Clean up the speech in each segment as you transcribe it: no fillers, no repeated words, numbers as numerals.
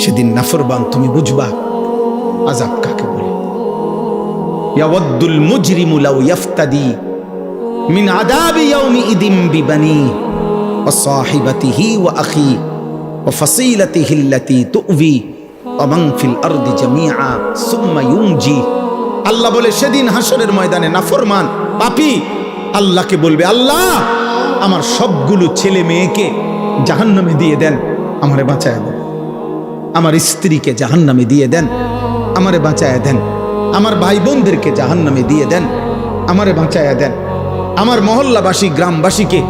সেদিন নাফরমান তুমি বুঝবা আযাব কাকে বলে। ইয়াওয়াদ্দুল মুজরিমু লাউ ইফতাদি মিন আযাবি ইয়াউমিইদিন বিবানি ওয়া সাহিবাতিহি ওয়া আখি ওয়া ফাসিলাতিহি আল্লাতী তু'বি ওয়া মান ফিল আরদি জামিআ সুম্মা ইউনজি। আল্লাহ বলে সেদিন হাসরের ময়দানে নাফরমান পাপী আল্লাহকে বলবে, আল্লাহ আমার সবগুলো ছেলে মেয়েকে জাহান্নামে দিয়ে দেন, আমারে বাঁচায় দেন। আমার স্ত্রীকে জাহান্নামে দিয়ে দেন, আমারে বাঁচায় দেন। আমার ভাই বোনদেরকে জাহান্নামে দিয়ে দেন, আমারে বাঁচায় দেন। আমার মহল্লাবাসী গ্রামবাসীকে,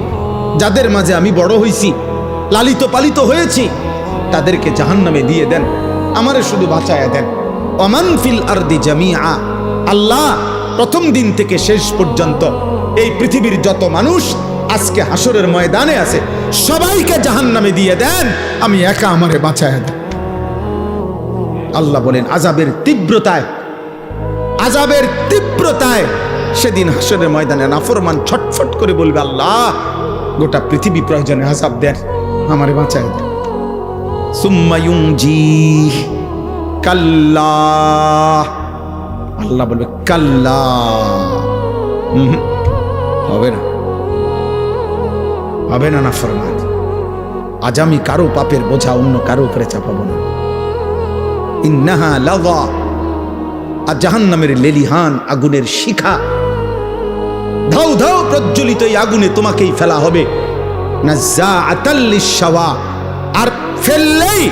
যাদের মাঝে আমি বড় হইছি, লালিত পালিত হয়েছি, তাদেরকে জাহান্নামে দিয়ে দেন, আমারে শুধু বাঁচায় দেন। ওমান ফিল আরদি জামিআ, আল্লাহ প্রথম দিন থেকে শেষ পর্যন্ত এই পৃথিবীর যত মানুষ আজকে হাসরের ময়দানে আছে সবাইকে জাহান্নামে দিয়ে দেন, আমি একা আমারে বাঁচায় দেন। আল্লাহ বলেন আযাবের তীব্রতায় সেদিন হাসরের ময়দানে নাফরমান ছটফট করে বলবে, আল্লাহ গোটা পৃথিবী প্রয়োজনে আযাব দেন, আমারে বাঁচায় দেন। সুম্মা ইউনজি, কাল্লা, আল্লাহ বলবে কাল্লা, হবে না নাফরমান। আজ আমি কারো পাপের বোঝা অন্য কারো উপরে চাপাবো না। ইন্নাহা লাযা, আর জাহান্নামের লেলিহান আগুনের শিখা, ধাউ ধাউ প্রজ্বলিত এই আগুনে তোমাকেই ফেলা হবে। নাযাআতাল লিশাওয়া, আর ফেললেই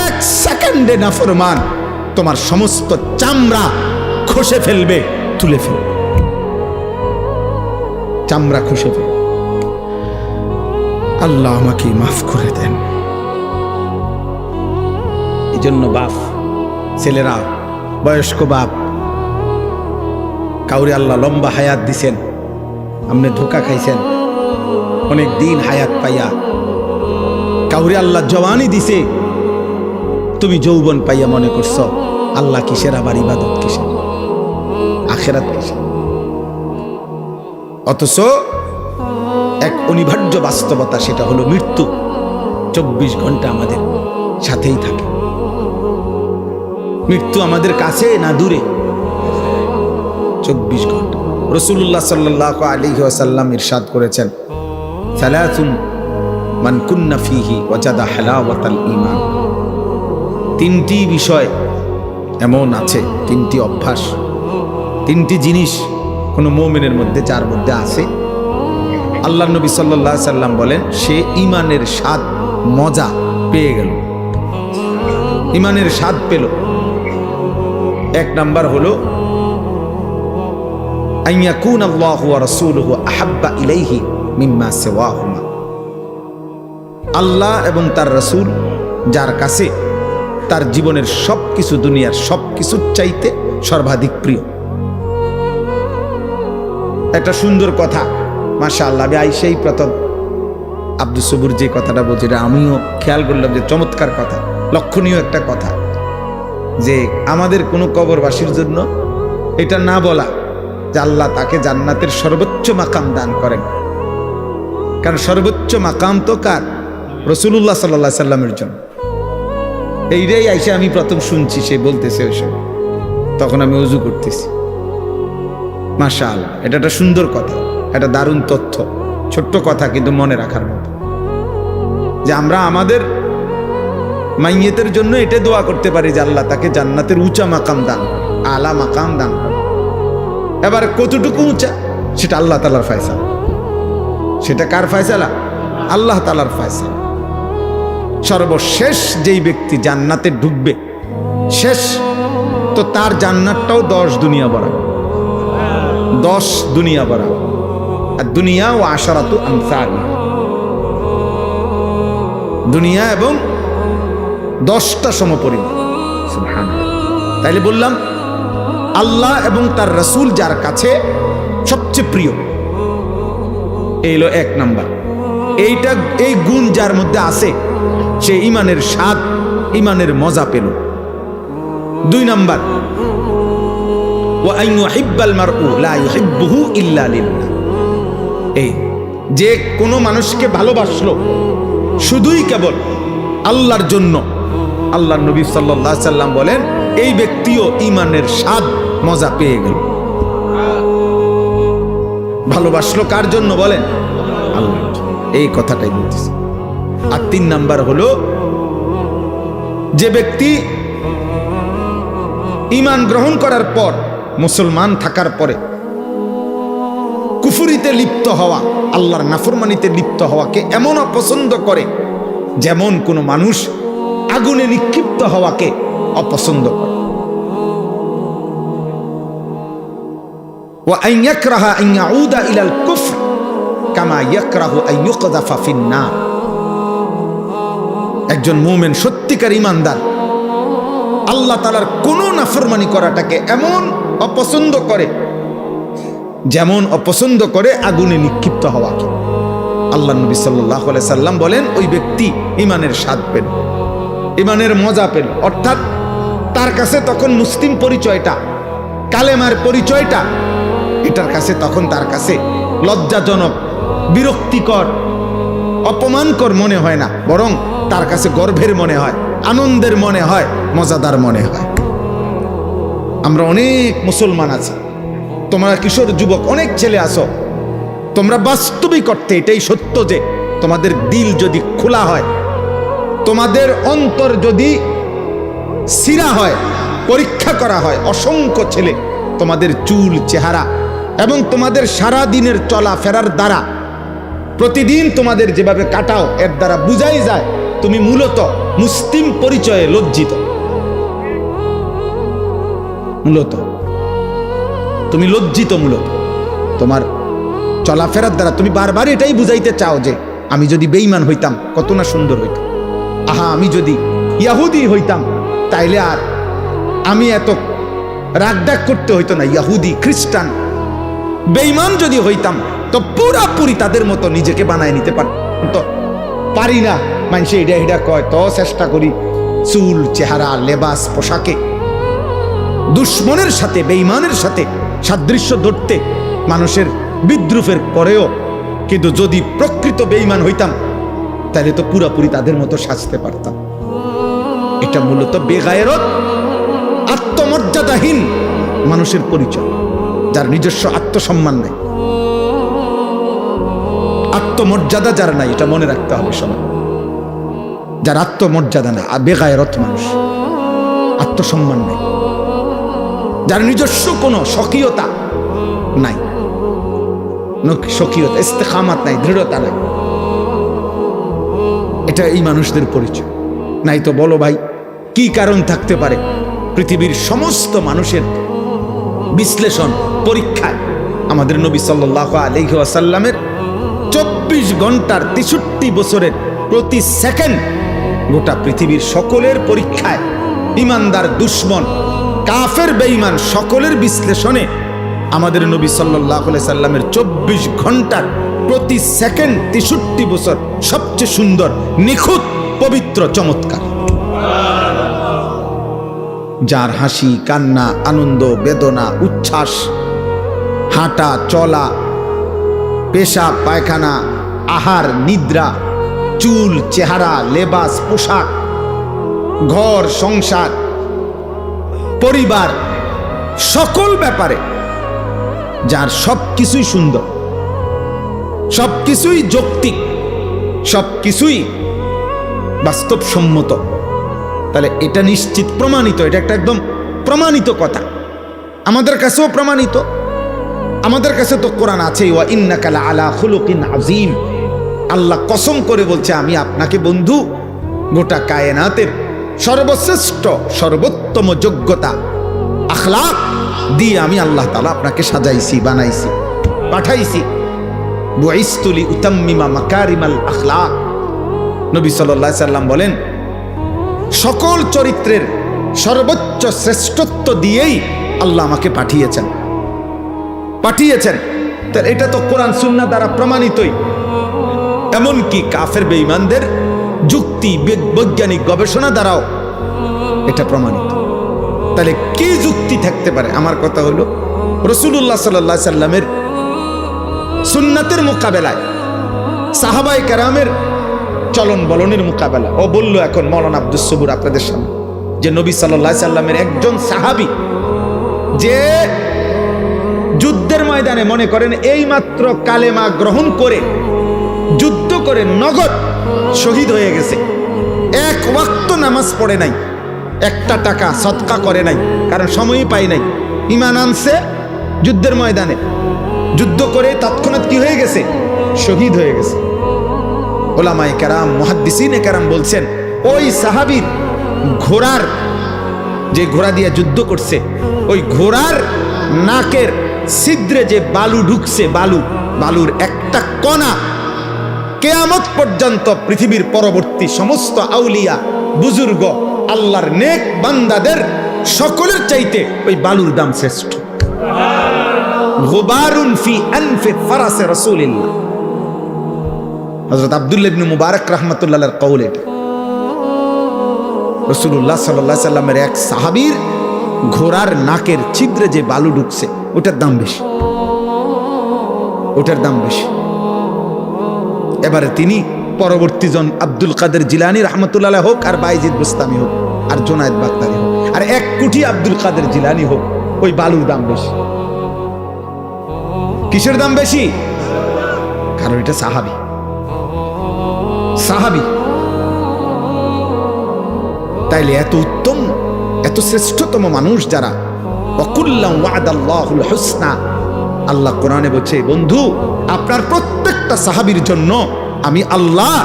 এক সেকেন্ডে নাফরমান তোমার সমস্ত চামড়া খসে ফেলবে, তুলে ফেলবে, চামড়া খসে ফেলবে। আল্লাহ আমাকে মাফ করে দেন। এই জন্য বাপ, ছেলেরা, বয়স্ক বাপ, কাউরে আল্লাহ লম্বা হায়াত দিছেন, আপনি ধোকা খাইছেন অনেক দিন হায়াত পাইয়া। কাউরে আল্লাহ জওয়ানি দিছে, তুমি যৌবন পাইয়া মনে করছো আল্লাহ কিসের, আবার ইবাদত কিসের, আখিরাত কিসের। অথচ এক অনিবার্য বাস্তবতা, সেটা হলো মৃত্যু 24 ঘন্টা আমাদের সাথেই থাকে। মৃত্যু আমাদের কাছে না দূরে? 24 ঘন্টা। রাসূলুল্লাহ সাল্লাল্লাহু আলাইহি ওয়াসাল্লাম ইরশাদ করেছেন, সালাসুন মান কুন্না ফীহি ওয়াজাদা হালাওয়াতাল ঈমান। তিনটি বিষয় এমন আছে, তিনটি অভ্যাস, তিনটি জিনিস কোন মুমিনের মধ্যে, যার মধ্যে আছে, আল্লাহর নবী সাল্লাল্লাহু আলাইহি সাল্লাম বলেন সে ঈমানের স্বাদ মজা পেয়ে গেল, ঈমানের স্বাদ পেল। এক নাম্বার হলো আইয়াকুন আল্লাহু ওয়া রাসূলুহু আহাব্বা ইলাইহি মিম্মা সিওয়াহুমা। আল্লাহ এবং তার রাসূল যার কাছে তার জীবনের সবকিছু, দুনিয়ার সবকিছুর চাইতে সর্বাধিক প্রিয়। একটা সুন্দর কথা, মাশাআল্লাহ। আমি আইসেই প্রথম আব্দুস সবুর যে কথাটা বলছে, এটা আমিও খেয়াল করলাম যে চমৎকার কথা, লক্ষণীয় একটা কথা, যে আমাদের কোনো কবরবাসীর জন্য এটা না বলা যে আল্লাহ তাকে জান্নাতের সর্বোচ্চ মাকাম দান করেন। কারণ সর্বোচ্চ মাকাম তো কার? রাসূলুল্লাহ সাল্লাল্লাহু আলাইহি সাল্লামের জন্য। এইটাই আইসা আমি প্রথম শুনছি, সে বলতেছে ওই সময়, তখন আমি ওযু করতেছি। মাশাআল্লাহ, এটা একটা সুন্দর কথা, একটা দারুণ তথ্য, ছোট্ট কথা কিন্তু মনে রাখার মতো, যে আমরা আমাদের মাইয়েতের জন্য এটা দোয়া করতে পারি যে আল্লাহ তাকে জান্নাতের উঁচা মাকাম দান, আলা মাকাম দান করে। এবার কতটুকু উঁচা সেটা আল্লাহ তাআলার ফয়সালা। সেটা কার ফয়সালা? আল্লাহ তাআলার ফয়সালা। সর্বশেষ যেই ব্যক্তি জান্নাতে ঢুকবে, শেষ, তো তার জান্নাতটাও 10 দুনিয়া বরাবর, 10 দুনিয়া বরাবর। আর দুনিয়া ও আশারাতু আমসাল, দুনিয়া এবং 10টা সমপরিমাণ। সুবহানাল্লাহ। তাইলে বললাম আল্লাহ এবং তার রাসূল যার কাছে সবচেয়ে প্রিয়, এই হলো এক নাম্বার। এইটা, এই গুণ যার মধ্যে আছে, সে ঈমানের স্বাদ, ঈমানের মজা পেল। 2 নাম্বার, ওয়া আন ইউহিব্বাল মারউ লা ইউহিব্বুহু ইল্লা লিল্লাহ। এই যে কোনো মানুষকে ভালোবাসলো শুধুই কেবল আল্লাহর জন্য, আল্লাহ নবী সাল্লাল্লাহু আলাইহি সাল্লাম বলেন এই ব্যক্তিও ঈমানের স্বাদ মজা পেয়ে গেল। ভালোবাসলো কার জন্য বলেন? আল্লাহর জন্য। এই কথাটাই বলতেছি। আর 3 নাম্বার হলো যে ব্যক্তি ঈমান গ্রহণ করার পর, মুসলমান থাকার পরে কুফরিতে লিপ্ত হওয়া, আল্লাহর নাফরমানিতে লিপ্ত হওয়াকে এমন অপছন্দ করে যেমন কোন মানুষ আগুনে নিক্ষিপ্ত হওয়াকে অপছন্দ করে। ওয়া আন ইয়াকরাহা আন ইয়াউদা ইলাল কুফর কামা ইয়াকরাহু আন ইউকযাফা ফিন নার। একজন মুমিন সত্যিকার ঈমানদার আল্লাহ তাআলার কোন নাফরমানি করাটাকে এমন অপছন্দ করে যেমন অপছন্দ করে আগুনে নিক্ষিপ্ত হওয়াকে। আল্লাহ নবী সাল্লাল্লাহু আলাইহি সাল্লাম বলেন ওই ব্যক্তি ঈমানের স্বাদ পেল, ঈমানের মজা পেল। অর্থাৎ তার কাছে তখন মুসলিম পরিচয়টা, কালেমার পরিচয়টা, এটার কাছে তখন তার কাছে লজ্জাজনক, বিরক্তিকর, অপমানকর মনে হয় না, বরং তার কাছে গর্বের মনে হয়, আনন্দের মনে হয়, মজাদার মনে হয়। আমরা অনেক মুসলমান আছি, তোমরা কিশোর যুবক অনেক ছেলে আছো, তোমরা বাস্তবিক অর্থে এটাই সত্য যে তোমাদের দিল যদি খোলা হয়, তোমাদের অন্তর যদি সিরা হয়, পরীক্ষা করা হয়, অসংখ্য ছেলে তোমাদের চুল, চেহারা এবং তোমাদের সারা দিনের চলা ফেরার দ্বারা, প্রতিদিন তোমাদের যেভাবে কাটাও, এর দ্বারা বুঝাই যায় তুমি মূলত মুসলিম পরিচয়ে লজ্জিত। মূলত তুমি লজ্জিত, মূলত তোমার চলাফেরার দ্বারা তুমি বারবার এটাই বুঝাইতে চাও যে আমি যদি বেঈমান হইতাম কত না সুন্দর হইতাম, আহা আমি যদি ইহুদি হইতাম তাইলে আর আমি এত রাগডাক করতে হইতো না। ইহুদি, খ্রিস্টান, বেঈমান যদি হইতাম তো পুরাপুরি তাদের মতো নিজেকে বানায় নিতে পারতাম, তো পারি না। মানুষে এটা এটা কয়, তো চেষ্টা করি চুল, চেহারা, লেবাস, পোশাকে দুশ্মনের সাথে, বেঈমানের সাথে সাদৃশ্য ধরতে মানুষের বিদ্রুপের পরেও, কিন্তু যদি প্রকৃত বেঈমান হইতাম তাহলে তো পুরাপুরি তাদের মতো সাজতে পারতাম। এটা মূলত বেগায়রত, আত্মমর্যাদাহীন মানুষের পরিচয়, যার নিজস্ব আত্মসম্মান নাই, আত্মমর্যাদা যার নাই, এটা মনে রাখতে হবে সবাই। যার আত্মমর্যাদা না, বেগায়রত মানুষ, আত্মসম্মান নাই, যার নিজস্ব কোনো স্বকীয়তা নাই, স্বকীয়তা, ইস্তেকামাত নাই, দৃঢ়তা নাই, এটা এই মানুষদের পরিচয়। নাই তো বলো ভাই কি কারণ থাকতে পারে? পৃথিবীর সমস্ত মানুষের বিশ্লেষণ, পরীক্ষায় আমাদের নবী সাল্লাল্লাহু আলাইহি ওয়াসাল্লামের 24 ঘন্টার 63 বছরের প্রতি সেকেন্ড গোটা পৃথিবীর সকলের পরীক্ষায়, ঈমানদার, দুশমন, কাফের, বেঈমান সকলের বিশ্লেষণে আমাদের নবী সাল্লাল্লাহু আলাইহি সাল্লামের 24 ঘন্টার প্রতি সেকেন্ড 63 বছর সবচেয়ে সুন্দর, নিখুঁত, পবিত্র, চমৎকার। যার হাসি, কান্না, আনন্দ, বেদনা, উচ্ছ্বাস, হাঁটা, চলা, পেশাব, পায়খানা, আহার, নিদ্রা, চুল, চেহারা, লেবাস, পোশাক, ঘর, সংসার, পরিবার, সকল ব্যাপারে যার সবকিছুই সুন্দর, সবকিছুই যৌক্তিক, সবকিছুই বাস্তবসম্মত, তাহলে এটা নিশ্চিত প্রমাণিত, এটা একটা একদম প্রমাণিত কথা, আমাদের কাছেও প্রমাণিত। আমাদের কাছে তো কোরআন আছে, ওয়া ইন্নাকা লাআলা খুলুকিন আযীম। আল্লাহ কসম করে বলছে আমি আপনাকে বন্ধু গোটা কায়নাতের সর্বশ্রেষ্ঠ, সর্বোত্তম যোগ্যতা, আখলাক দিয়ে আমি আল্লাহ তাআলা আপনাকে সাজাইছি, বানাইছি, পাঠাইছি। বুইসতু লিউতাম্মিমা মাকারিমাল আখলাক। নবী সাল্লাল্লাহু আলাইহি সাল্লাম বলেন সকল চরিত্রের সর্বোচ্চ শ্রেষ্ঠত্ব দিয়েই আল্লাহ আমাকে পাঠিয়েছেন। এটা তো কোরআন সুন্নাহ দ্বারা প্রমাণিতই। এমনকি কাফের বেঈমানদের যুক্তি, বৈজ্ঞানিক গবেষণা দ্বারাও এটা প্রমাণিত। তাহলে কি যুক্তি থাকতে পারে? আমার কথা হলো রাসূলুল্লাহ সাল্লাল্লাহু আলাইহি সাল্লামের সুন্নাতের মোকাবেলায় সাহাবায়ে কেরামের চলন বলনের মোকাবেলা। ও বলল এখন মৌলানা আব্দুস সবুর আপনাদের সামনে যে নবী সাল্লাল্লাহু আলাইহি সাল্লামের একজন সাহাবী যে যুদ্ধের ময়দানে মনে করেন এই মাত্র কালেমা গ্রহণ করে যুদ্ধ করে নগদ শহীদ হয়ে গেছে, এক ওয়াক্ত নামাজ পড়ে নাই, একটা টাকা সদকা করে নাই, কারণ সময়ই পাই নাই, ঈমান আনছে যুদ্ধের ময়দানে, যুদ্ধ করে তৎক্ষণাৎ কি হয়ে গেছে, শহীদ হয়ে গেছে। ওলামায়ে কেরাম মুহাদ্দিসিনে কেরাম বলছেন ওই সাহাবীর ঘোড়ার, যে ঘোড়া দিয়ে যুদ্ধ করছে, ওই ঘোড়ার নাকের ছিদ্রে যে বালু ঢুকছে, বালুর একটা কণা কিয়ামত পর্যন্ত পৃথিবীর পরবর্তী সমস্ত আউলিয়া বুজুর্গ আল্লাহর নেক বান্দাদের সকলের চাইতে ওই বালুর দাম শ্রেষ্ঠ। গুবারুন ফি আনফি ফারাসে রাসূলিল্লাহ, হযরত আব্দুল্লাহ ইবনে মুবারক রাহমাতুল্লাহ আলাইহির কওল। এটা রাসূলুল্লাহ সাল্লাল্লাহু আলাইহি সাল্লামের এক সাহাবীর ঘোড়ার নাকের ছিদ্রে যে বালু ঢুকছে ওটার দাম বেশি, ওটার দাম বেশি। এবারে তিনি পরবর্তী জন আব্দুল কাদের জিলানী রাহমাতুল্লাহ আলাইহি হোক, আর বাইজিদ বুস্তামি হোক, আর জুনায়েদ বাগদাদি হোক, আর 1 কোটি আব্দুল কাদের জিলানী হোক, ওই বালুর দাম বেশি। কিসের দাম বেশি? কারণ এটা সাহাবী, সাহাবী। তাইলে এত উত্তম, এত শ্রেষ্ঠতম মানুষ যারা, ওয়াকুল্লাম ওয়াদাল্লাহুল হুসনা, আল্লাহ কোরআনে বলছে বন্ধু আপনার প্রত্যেকটা সাহাবীর জন্য আমি আল্লাহ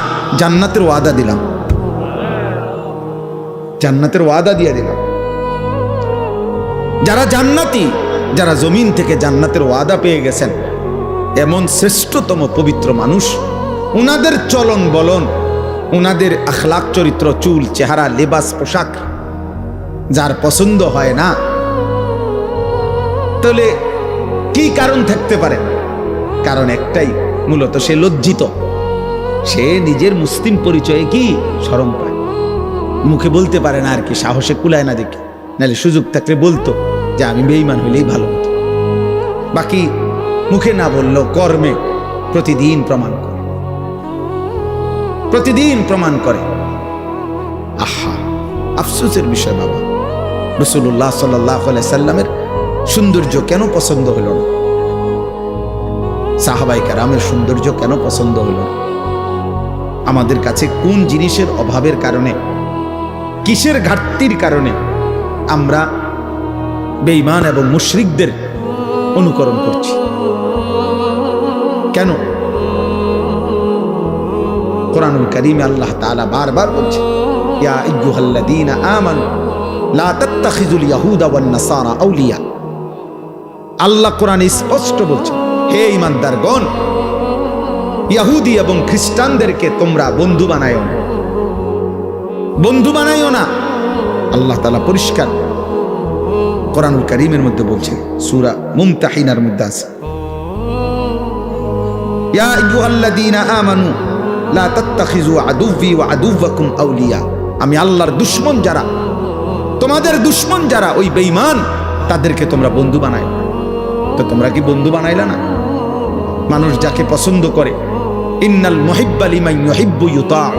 জান্নাতের ওয়াদা দিলাম, জান্নাতের ওয়াদা দিয়ে দিলাম। যারা জান্নাতি, যারা জমিন থেকে জান্নাতের ওয়াদা পেয়ে গেছেন, এমন শ্রেষ্ঠতম পবিত্র মানুষ, উনাদের চলন বলন, উনাদের আখলাক চরিত্র, চুল চেহারা লেবাস পোশাক যার পছন্দ হয় না, তাহলে কি কারণ থাকতে পারে? কারণ একটাই, মূলত সে লজ্জিত, সে নিজের মুসলিম পরিচয়ে কি শরম পায়, মুখে বলতে পারে না আর কি, সাহসে কুলায় না দেখে, নাহলে সুযোগ থাকলে বলতো যে আমি বেঈমান হইলেই ভালো হতো। বাকি মুখে না বললেও কর্মে প্রতিদিন প্রমাণ করে, প্রতিদিন প্রমাণ করে। আহা, আফসোসের বিষয় বাবা, রাসূলুল্লাহ সাল্লাল্লাহু আলাইহি সাল্লামের সৌন্দর্য কেন পছন্দ হলো না? সাহাবায়ে কেরামের সৌন্দর্য কেন পছন্দ হলো না? আমাদের কাছে কোন জিনিসের অভাবের কারণে, কিসের ঘাটতির কারণে আমরা বেঈমান এবং মুশরিকদের অনুকরণ করছি? কেন? কোরআনুল কারীমে আল্লাহ তাআলা বারবার বলছে, ইয়া আইয়ুহাল্লাযীনা আমানু লা তাত্তাখিযুল ইয়াহুদা ওয়ান নাসারা আউলিয়া। আল্লাহ কোরআনে স্পষ্ট বলছে, হে ঈমানদারগণ, ইহুদি এবং খ্রিস্টানদেরকে তোমরা বন্ধু বানায়ো না, বন্ধু বানায়ো না। আল্লাহ তাআলা পরিষ্কার কোরআনুল কারীমের মধ্যে বলছেন, সূরা মুমতাহিনার মধ্যে আছে, ইয়া আইয়ুহাল্লাযীনা আমানু লা তাত্তাখিযু আদুওয়ি ওয়া আদুওয়াকুম আউলিয়া। আমি আল্লাহর দুশমন যারা, তোমাদের দুশমন যারা, ওই বেঈমান, তাদেরকে তোমরা বন্ধু বানায়। তো তোমরা কি বন্ধু বানাইলা না? মানুষ যাকে পছন্দ করে, ইন্নাল মুহিব্বা লিমান ইউহিব্বু ইউতাউ,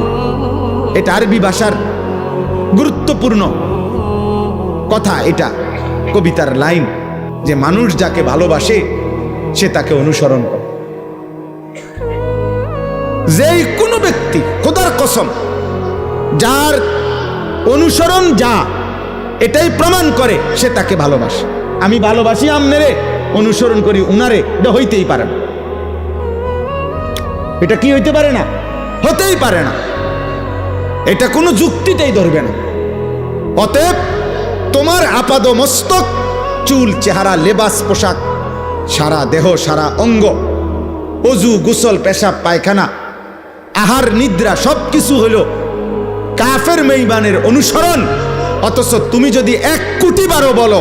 এটা আরবি ভাষার গুরুত্বপূর্ণ কথা, এটা কবিতার লাইন, যে মানুষ যাকে ভালোবাসে সে তাকে অনুসরণ করে। যেই কোনো ব্যক্তি, খোদার কসম, যার অনুসরণ যা এটাই প্রমাণ করে সে তাকে ভালোবাসে। আমি ভালোবাসি আমনেরে, অনুসরণ করি উনারে, এটা হইতেই পারে না। এটা কি হইতে পারে না? হতেই পারে না। এটা কোনো যুক্তিতেই ধরবে না। অতএব তোমার আপাদ মস্তক, চুল চেহারা লেবাস পোশাক, সারা দেহ সারা অঙ্গ, অজু গোসল পেশাব পায়খানা আহার নিদ্রা সবকিছু হলো কাফের বেঈমানের অনুসরণ। অথচ তুমি যদি 1 কোটি বারও বলো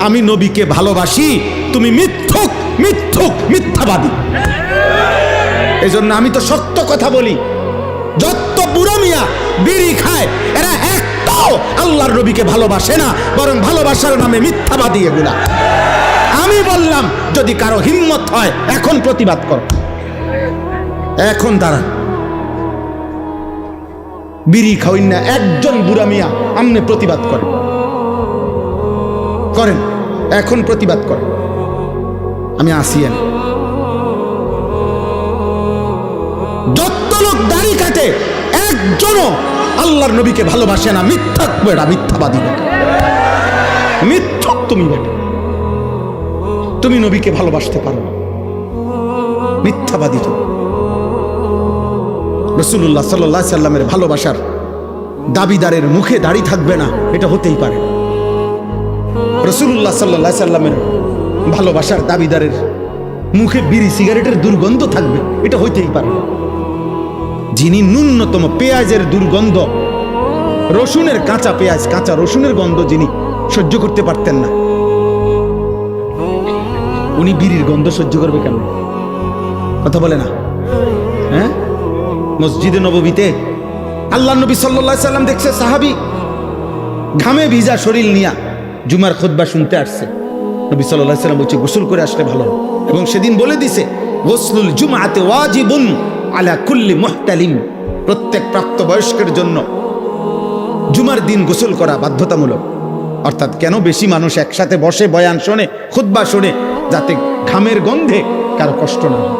আমি নবীকে ভালোবাসি, তুমি মিথ্যুক, মিথ্যুক, মিথ্যাবাদী। এই জন্য আমি তো সত্য কথা বলি। যত বুড়ো মিয়া বিড়ি খায় এরা একটাও আল্লাহর নবীকে ভালোবাসে না, বরং ভালোবাসার নামে মিথ্যাবাদী এগুলা। আমি বললাম যদি কারো হিম্মত হয় এখন প্রতিবাদ করো, এখন দাঁড়ান। বিড়ি খাওয়াইন না একজন বুড়া মিয়া আমনে প্রতিবাদ করেন, করেন, এখন প্রতিবাদ করেন। আমি আসিয়েন যত লোক দাড়ি কাটে একজনও আল্লাহর নবীকে ভালোবাসে না। মিথ্যাক বেড়া, মিথ্যাবাদী বেটা, মিথ্যক তুমি বেটা, তুমি নবীকে ভালোবাসতে পারো না, মিথ্যাবাদী তো। রাসূলুল্লাহ সাল্লাল্লাহু আলাইহি সাল্লামের ভালোবাসার দাবিদারের মুখে দাড়ি থাকবে না, এটা হতেই পারে। রাসূলুল্লাহ সাল্লাল্লাহু আলাইহি সাল্লামের ভালোবাসার দাবিদারের মুখে বিড়ি সিগারেটের দুর্গন্ধ থাকবে, এটা হইতেই পারে। যিনি ন্যূনতম পেঁয়াজের দুর্গন্ধ, রসুনের কাঁচা পেঁয়াজ, কাঁচা রসুনের গন্ধ যিনি সহ্য করতে পারতেন না, উনি বিড়ির গন্ধ সহ্য করবে কেমন? কথা বলে না? হ্যাঁ, মসজিদে নববীতে আল্লাহ নবী সাল্লাল্লাহু আলাইহি সাল্লাম দেখছে সাহাবী ঘামে ভিজা শরীর নিয়া জুমার খুতবা শুনতে আসছে। নবী সাল্লাল্লাহু আলাইহি সাল্লাম বলছে গোসল করে আসলে ভালো, এবং সেদিন বলে দিছে গোসলুল জুমআতে ওয়াজিবুন আলা কুল্লি মুহতালিম, প্রত্যেক প্রাপ্তবয়স্কের জন্য জুমার দিন গোসল করা বাধ্যতামূলক। অর্থাৎ কেন? বেশি মানুষ একসাথে বসে বয়ান শোনে, খুতবা শোনে, যাতে ঘামের গন্ধে কারো কষ্ট না হয়।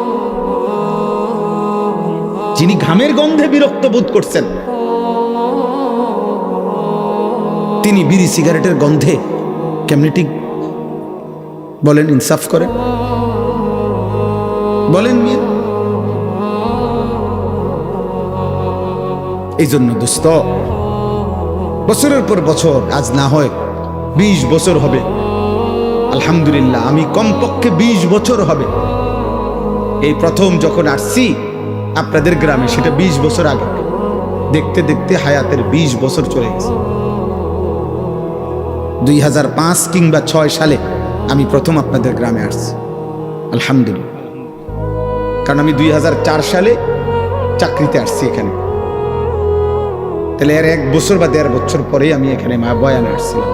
যিনি ঘামের গন্ধে বিরক্ত বোধ করছেন, তিনি বিড়ি সিগারেটের গন্ধে কেমনে ঠিক বলেন? ইনসাফ করেন, বলেন মিয়া। এই জন্য দোস্ত, বছরের পর বছর, আজ না হয় 20 বছর হবে, আলহামদুলিল্লাহ, আমি কমপক্ষে 20 বছর হবে এই প্রথম যখন আসছি আপনাদের গ্রামে, সেটা 20 বছর আগে। দেখতে দেখতে হায়াতের 20 বছর চলে গেছে। 2005 কিংবা 6 সালে আমি প্রথম আপনাদের গ্রামে আসছি, আলহামদুলিল্লাহ। কারণ আমি 2004 সালে চাকরিতে আসছি এখানে, তাহলে এর 1 বছর বা 1.5 বছর পরেই আমি এখানে বয়ানে আসছিলাম।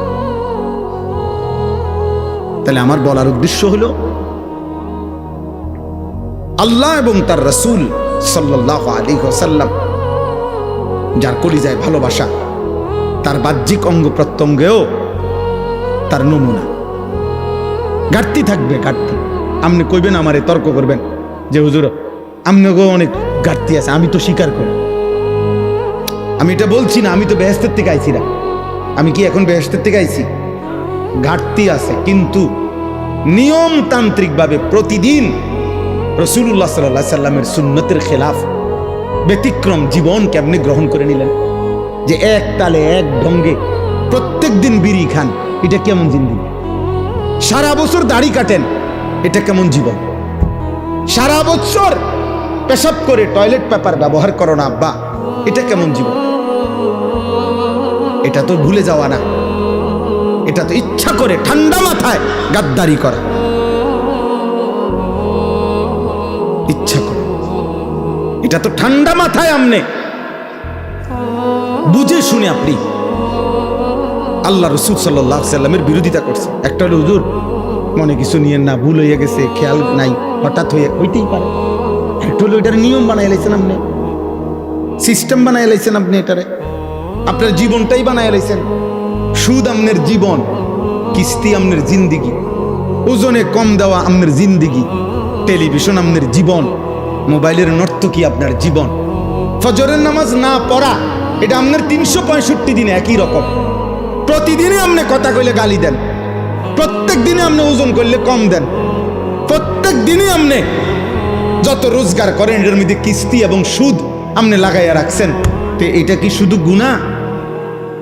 তাহলে আমার বলার উদ্দেশ্য হলো আল্লাহ এবং তার রাসূল সাল্লাল্লাহু আলাইহি ওয়াসাল্লাম যার কলিজায় ভালোবাসা, তার বাহ্যিক অঙ্গ প্রত্যঙ্গেও তার নমুনা। ঘাটতি থাকবে, ঘাটতি। আপনি কইবেন, আমারে তর্ক করবেন যে হুজুর আপনাকেও অনেক ঘাটতি আছে, আমি তো স্বীকার করি। আমি এটা বলছি না, আমি তো বেহেশতের থেকে আইছি না। আমি কি এখন বেহেশতের থেকে আইছি? ঘাটতি আছে, কিন্তু নিয়মতান্ত্রিকভাবে প্রতিদিন রাসূলুল্লাহ সাল্লাল্লাহু আলাইহি সাল্লামের সুন্নতের খেলাফ, ব্যতিক্রম জীবন কেমনে গ্রহণ করে নিলেন, যে এক তালে এক ঢঙ্গে প্রত্যেক দিন বিড়ি খান, এটা কেমন জিন্দেগি? সারা বছর দাড়ি কাটেন, এটা কেমন জীবন? সারা বছর পেশাব করে টয়লেট পেপার ব্যবহার করো না আব্বা, এটা কেমন জীবন? এটা তো ভুলে যাওয়া না, এটা তো ইচ্ছা করে ঠান্ডা মাথায় গাদ্দারি করা, ইচ্ছা করে। এটা তো ঠান্ডা মাথায় আমনে বুঝে শুনে আপনি আল্লাহ রাসূল সাল্লাল্লাহু আলাইহি সাল্লামের বিরোধিতা করছে। একটা হলো হুজুর মনে কিছু নিয়েন না, ভুল হয়ে গেছে, খেয়াল নাই, হঠাৎ হইতেই পারে। একটা হলো এটার নিয়ম বানাই লাইছেন আপনি, সিস্টেম বানাই লাইছেন আপনি, এটারে আপনার জীবনটাই বানাই লাইছেন। সুদ আমনের জীবন, কিস্তি আমনের জিন্দিগি, ওজনে কম দেওয়া আমনের জিন্দিগি, টেলিভিশন আমনের জীবন, মোবাইলের নর্তকী আপনার জীবন, ফজরের নামাজ না পড়া, এটা আপনার 365 দিনে একই রকম। প্রতিদিনই আপনি কথা কইলে গালি দেন, প্রত্যেক দিনে আপনি ওজন করলে কম দেন, প্রত্যেক দিনই আপনি যত রোজগার করেন এটার মধ্যে কিস্তি এবং সুদ আপনি লাগাইয়া রাখছেন। তো এটা কি শুধু গুনাহ?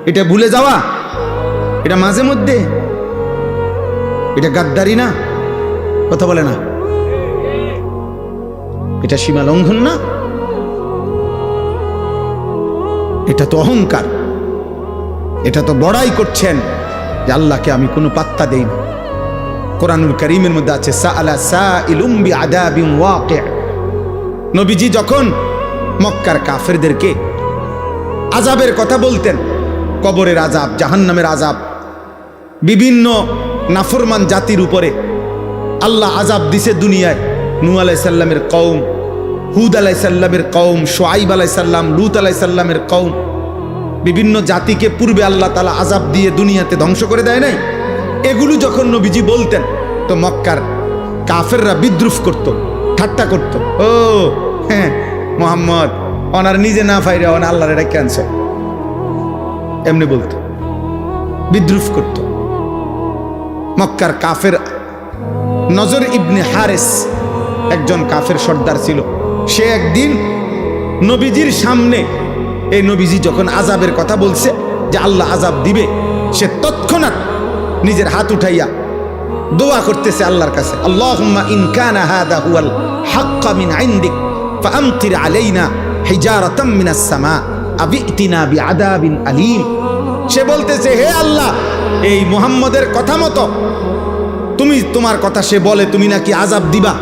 এটা ভুলে যাওয়া? এটা মাঝে মধ্যে? এটা গাদ্দারি না? কথা বলে না? এটা সীমা লঙ্ঘন না? এটা তো অহংকার, এটা তো বড়াই করছেন যে আল্লাহকে আমি কোনো পাত্তা দেই না। কোরআনুল কারীমের মধ্যে আছে সাআলা সাইলুম বিআযাবিন ওয়াকি'। নবীজি যখন মক্কার কাফেরদেরকে আযাবের কথা বলতেন, কবরের আযাব, জাহান্নামের আযাব, বিভিন্ন নাফরমান জাতির উপরে আল্লাহ আযাব দিছে দুনিয়ায়। নূহ আলাইহিস সালামের কওম, হুদ আলাইহিস সালামের কওম, শুআইব আলাইহিস সালাম, লূত আলাইহিস সালামের কওম, বিভিন্ন জাতিকে পূর্বে আল্লাহ তাআলা আযাব দিয়ে দুনিয়াতে ধ্বংস করে দেয় নাই, এগুলো যখন নবীজি বলতেন তো মক্কার কাফেররা বিদ্রুপ করত, ঠাট্টা করত। ও হ্যাঁ, মোহাম্মদ ওনার নিজে না ফাইরে ওনা আল্লাহর এটা ক্যান্সার, এমনি বলতো, বিদ্রুপ করত। মক্কার কাফের নজর ইবনে হারেস একজন কাফের সর্দার ছিল। সে একদিন নবীজির সামনে, এই নবীজি যখন আযাবের কথা বলছে যে আল্লাহ আযাব দিবে, সে তৎক্ষণাৎ নিজের হাত উঠাইয়া দোয়া করতেছে আল্লাহর কাছে, আল্লাহুম্মা ইন কানা হাদা হুয়াল হাক্কা মিন ইনদিক ফাআমতির আলাইনা হিজারাতাম মিনাস সামা আবিতিনা বিআযাবিন আলীম। সে বলতেছে, হে আল্লাহ, এই মুহাম্মদের কথা মতো তুমি, তোমার কথা সে বলে তুমি নাকি আযাব দিবা,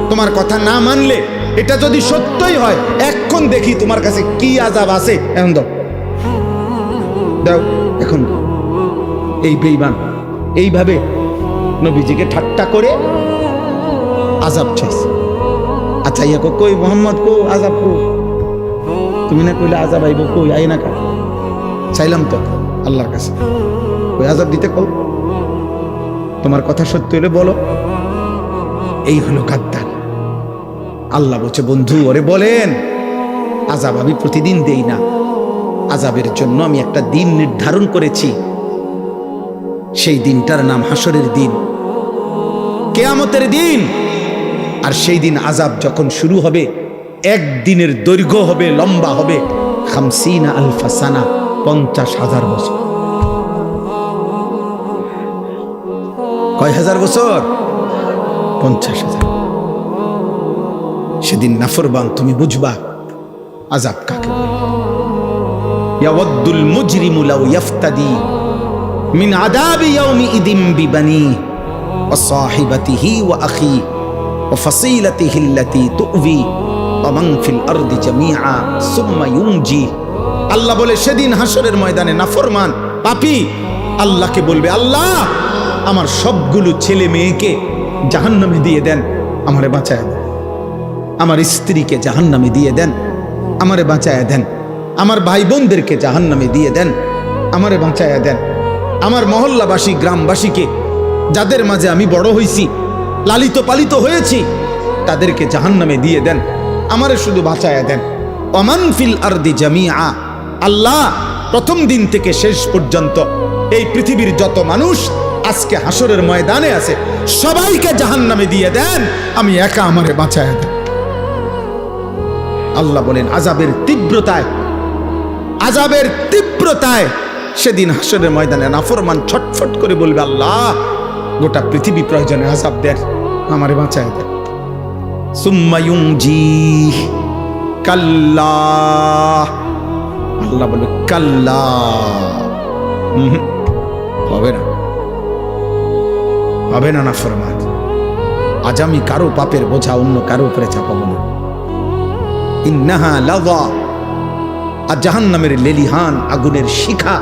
তোমার কথা না মানলে এটা যদি সত্যই হয় এখন দেখি তোমার কাছে কি আযাব আছে, এখন দাও দাও এখন। এই বেঈমান এইভাবে নবীজিকে ঠাট্টা করে আযাব চাইছে। আচ্ছা ইয়া কই মুহাম্মদ কো আযাব কো, তুমি না কইলে আযাব আইব, কই আই না কা, চাইলাম তো আল্লাহর কাছে, ওই আযাব দিতে কও, তোমার কথা সত্য হলে বলো। এই হলো গাদ্দার। আল্লাহ বলছে, বন্ধু ওরে বলেন আযাব আমি প্রতিদিন দেই না, আযাবের জন্য আমি একটা দিন নির্ধারণ করেছি, সেই দিনটার নাম হাসরের দিন, কিয়ামতের দিন। আর সেই দিন আযাব যখন শুরু হবে, একদিনের দৈর্ঘ্য হবে, লম্বা হবে 50 আলফা সানা, 50,000 বছর। কয় হাজার বছর? 50,000। সেদিন নাফরমান তুমি বুঝবা আযাব কাকে বলে। ইয়াওয়াদ্দুল মুজরিমু লাউ ইফতাদি মিন আযাবি ইয়াউমি ইদিম বিবানি ওয়া সাহিবাতিহি ওয়া আখি ওয়া ফাসিলাতিহি আল্লাতী তু'বি ওয়া মান ফিল আরদি জামিআ সুম্মা ইউনজি। আল্লাহ বলে সেদিন হাসরের ময়দানে নাফরমান পাপী আল্লাহকে বলবে, আল্লাহ আমার সবগুলো ছেলে মেয়েকে জাহান্নামে দিয়ে দেন, আমারে বাঁচায় দেন। আমার স্ত্রীকে জাহান্নামে দিয়ে দেন, আমারে বাঁচায় দেন। আমার ভাই বোনদেরকে জাহান্নামে দিয়ে দেন, আমারে বাঁচায় দেন। আমার মহল্লাবাসী গ্রামবাসীকে, যাদের মাঝে আমি বড় হয়েছি, লালিত পালিত হয়েছি, তাদেরকে জাহান্নামে দিয়ে দেন, আমারে শুধু বাঁচায় দেন। ওমান ফিল আরদি জামিআ, আল্লাহ প্রথম দিন থেকে শেষ পর্যন্ত এই পৃথিবীর যত মানুষ আজকে হাসরের ময়দানে আছে সবাইকে জাহান্নামে দিয়ে দেন, আমি একা আমারে বাঁচায় দেন। আল্লাহ বলেন আযাবের তীব্রতায়, আযাবের তীব্রতায় সেদিন হাসরের ময়দানে নাফরমান ছটফট করে বলবে, আল্লাহ গোটা পৃথিবী প্রয়োজনে আযাব দেন, আমারে বাঁচায় দেন। সুম্মা ইউনজি কাল্লা, আল্লাহ বলে কাল্লা, হবে না, হবে না নাফরমান। আজ আমি কারো পাপের বোঝা অন্য কারো উপরে চাপাবো না। ইন্নাহা লাযা, আর জাহান্নামের লেলিহান আগুনের শিখা,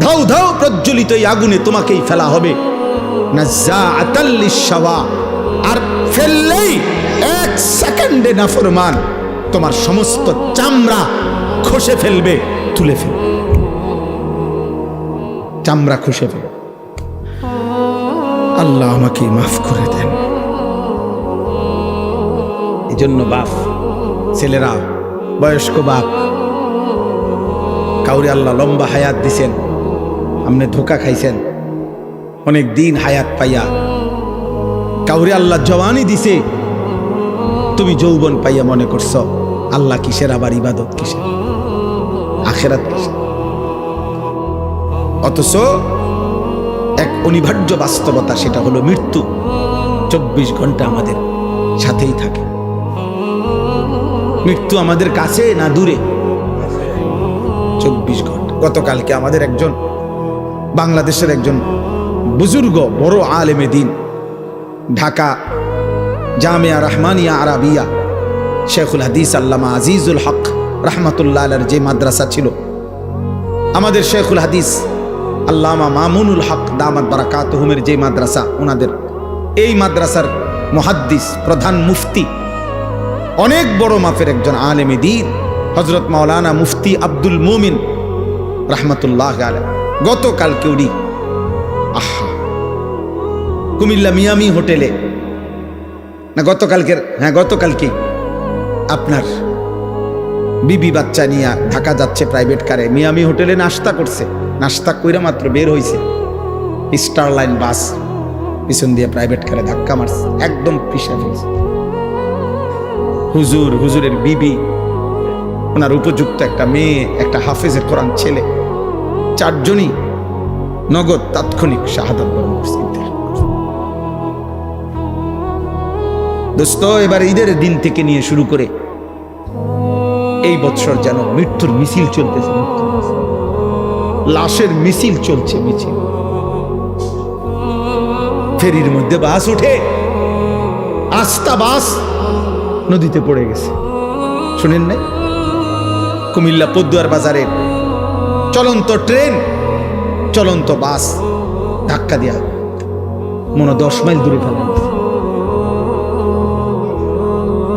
ধাউ ধাউ প্রজ্বলিত এই আগুনে তোমাকেই ফেলা হবে। নাযাআতাল লিশাওয়া, আর ফেললেই 1 সেকেন্ডে নাফরমান তোমার সমস্ত চামড়া খসে ফেলবে, তুলে ফেলবে, চামড়া খসে ফেলবে। আল্লাহ আমাকে মাফ করে দেন। এই জন্য বাপ, ছেলেরা, বয়স্ক বাপ, কাউরে আল্লাহ লম্বা হায়াত দিছেন, আপনি ধোকা খাইছেন অনেক দিন হায়াত পাইয়া। কাউরে আল্লাহ জওয়ানি দিছে, তুমি যৌবন পাইয়া মনে করছ আল্লাহ কিসের, আবার ইবাদত কিসের, আখিরাত কিসের। অথচ এক অনিবার্য বাস্তবতা, সেটা হলো মৃত্যু 24 ঘন্টা আমাদের সাথেই থাকে। মৃত্যু আমাদের কাছে না দূরে? 24 ঘন্টা। গতকালকে আমাদের একজন বাংলাদেশের একজন বুজুর্গ বড় আলেমে দিন, ঢাকা জামিয়া রহমানিয়া আরাবিয়া শেখুল হাদিস আল্লামা আজিজুল হক রহমাতুল্লাহ আলাইহির যে মাদ্রাসা ছিল, আমাদের শেখুল হাদিস আল্লামা মামুনুল হক দামাত বারাকাতুহুমের যে মাদ্রাসা, ওনাদের এই মাদ্রাসার মুহাদ্দিস, প্রধান মুফতি, অনেক বড় মাপের একজন আলেমে দ্বীন, হযরত মাওলানা মুফতি আব্দুল মুমিন রাহমাতুল্লাহ আলাইহি গতকালকে উনি কুমিল্লা মিয়ামি হোটেলে, না গতকালকে আপনার বিবি বাচ্চা নিয়ে ঢাকা যাচ্ছে প্রাইভেট কারে, মিয়ামি হোটেলে নাস্তা করছে, নাস্তা কইরা মাত্র বের হইছে, স্টার লাইন বাস পিছন দিয়ে প্রাইভেট কারে ধাক্কা মারছে, একদম পিষে ফেলছে। হুজুরের বিবি, ওনার উপযুক্ত একটা মেয়ে, একটা হাফেজের কোরআন ছেলে, চারজনই নগদ তাৎক্ষণিক শাহাদাত বরণ করছে। দোস্ত, এবার ঈদের দিন থেকে নিয়ে শুরু করে এই বছর যেন মৃত্যুর মিছিল চলতেছে, লাশের মিছিল চলছে, মিছিল। ফেরির মধ্যে বাস উঠে, আস্তা বাস নদীতে পড়ে গেছে, শুনেন নাই? কুমিল্লা পদ্মুয়ার বাজারের চলন্ত ট্রেন, চলন্ত বাস ধাক্কা দিয়া মনে 10 মাইল দূরে ফেলা গেছে।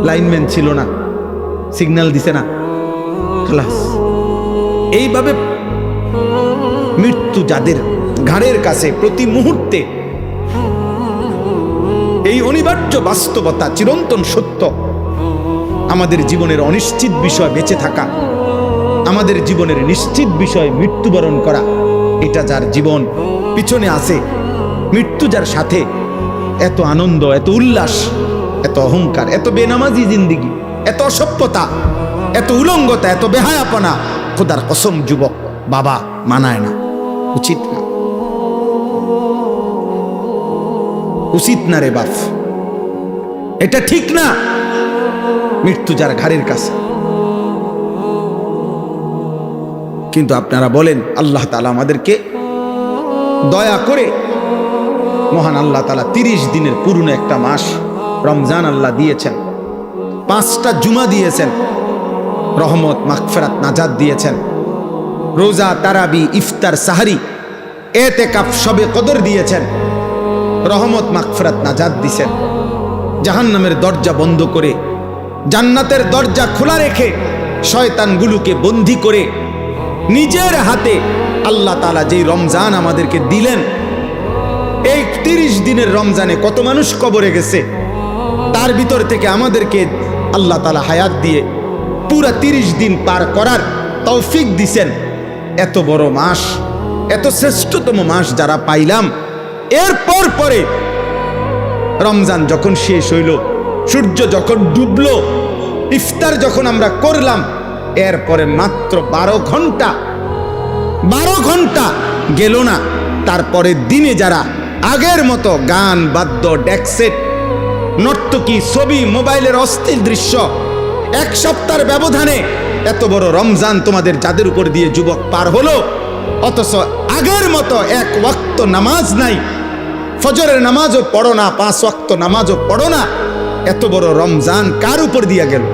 লাইনম্যান ছিল না, সিগন্যাল দিছে না, খালাস। এইভাবে মৃত্যু যাদের ঘাড়ের কাছে প্রতি মুহূর্তে, এই অনিবার্য বাস্তবতা, চিরন্তন সত্য, আমাদের জীবনের অনিশ্চিত বিষয় বেঁচে থাকা, আমাদের জীবনের নিশ্চিত বিষয় মৃত্যুবরণ করা, এটা যার জীবন পিছনে আছে, মৃত্যু যার সাথে, এত আনন্দ, এত উল্লাস, এত অহংকার, এত বেনামাজি জিন্দিগি, এত অসভ্যতা, এত উলঙ্গতা, এত বেহায়াপনা, খোদার কসম যুবক বাবা মানায় না, উচিত না, উচিত না রে বাপ, এটা ঠিক না। মৃত্যু যার ঘাড়ের কাছে। কিন্তু আপনারা বলেন, আল্লাহ তাআলা আমাদেরকে দয়া করে, মহান আল্লাহ তাআলা 30 দিনের পূর্ণ একটা মাস রমজান আল্লাহ দিয়েছেন, 5টা জুমা দিয়েছেন, রহমত, মাগফিরাত, নাজাত দিয়েছেন, রোজা, তারাবি, ইফতার, সাহারি, এতেকাফ, শবে কদর দিয়েছেন, রহমত, মাগফিরাত, নাজাত দিয়েছেন। জাহান্নামের দরজা বন্ধ করে জান্নাতের দরজা খোলা রেখে শয়তানগুলোকে বন্দী করে নিজের হাতে আল্লাহ তাআলা যেই রমজান আমাদেরকে দিলেন, এই 30 দিনের রমজানে কত মানুষ কবরে গেছে, তার ভিতর থেকে আমাদেরকে আল্লাহ তাআলা হায়াত দিয়ে পুরা 30 দিন পার করার তৌফিক দিছেন। এত বড় মাস, এত শ্রেষ্ঠতম মাস যারা পাইলাম, এরপর পরে রমজান যখন শেষ হইল, সূর্য যখন ডুবলো, ইফতার যখন আমরা করলাম, এরপরে মাত্র 12 ঘন্টা গেল না, তারপরে দিনে যারা আগের মতো গান, বাদ্য, ডেকসেট, নর্তকী, ছবি, মোবাইলের অস্থির দৃশ্য, 1 সপ্তাহের ব্যবধানে এত বড় রমজান তোমাদের যাদের উপর দিয়ে যুবক পার হলো, অথচ আগের মতো 1 ওয়াক্ত নামাজ নাই, ফজরের নামাজও পড়ো না, 5 ওয়াক্ত নামাজও পড়ো না, এত বড় রমজান কার উপর দিয়া গেল?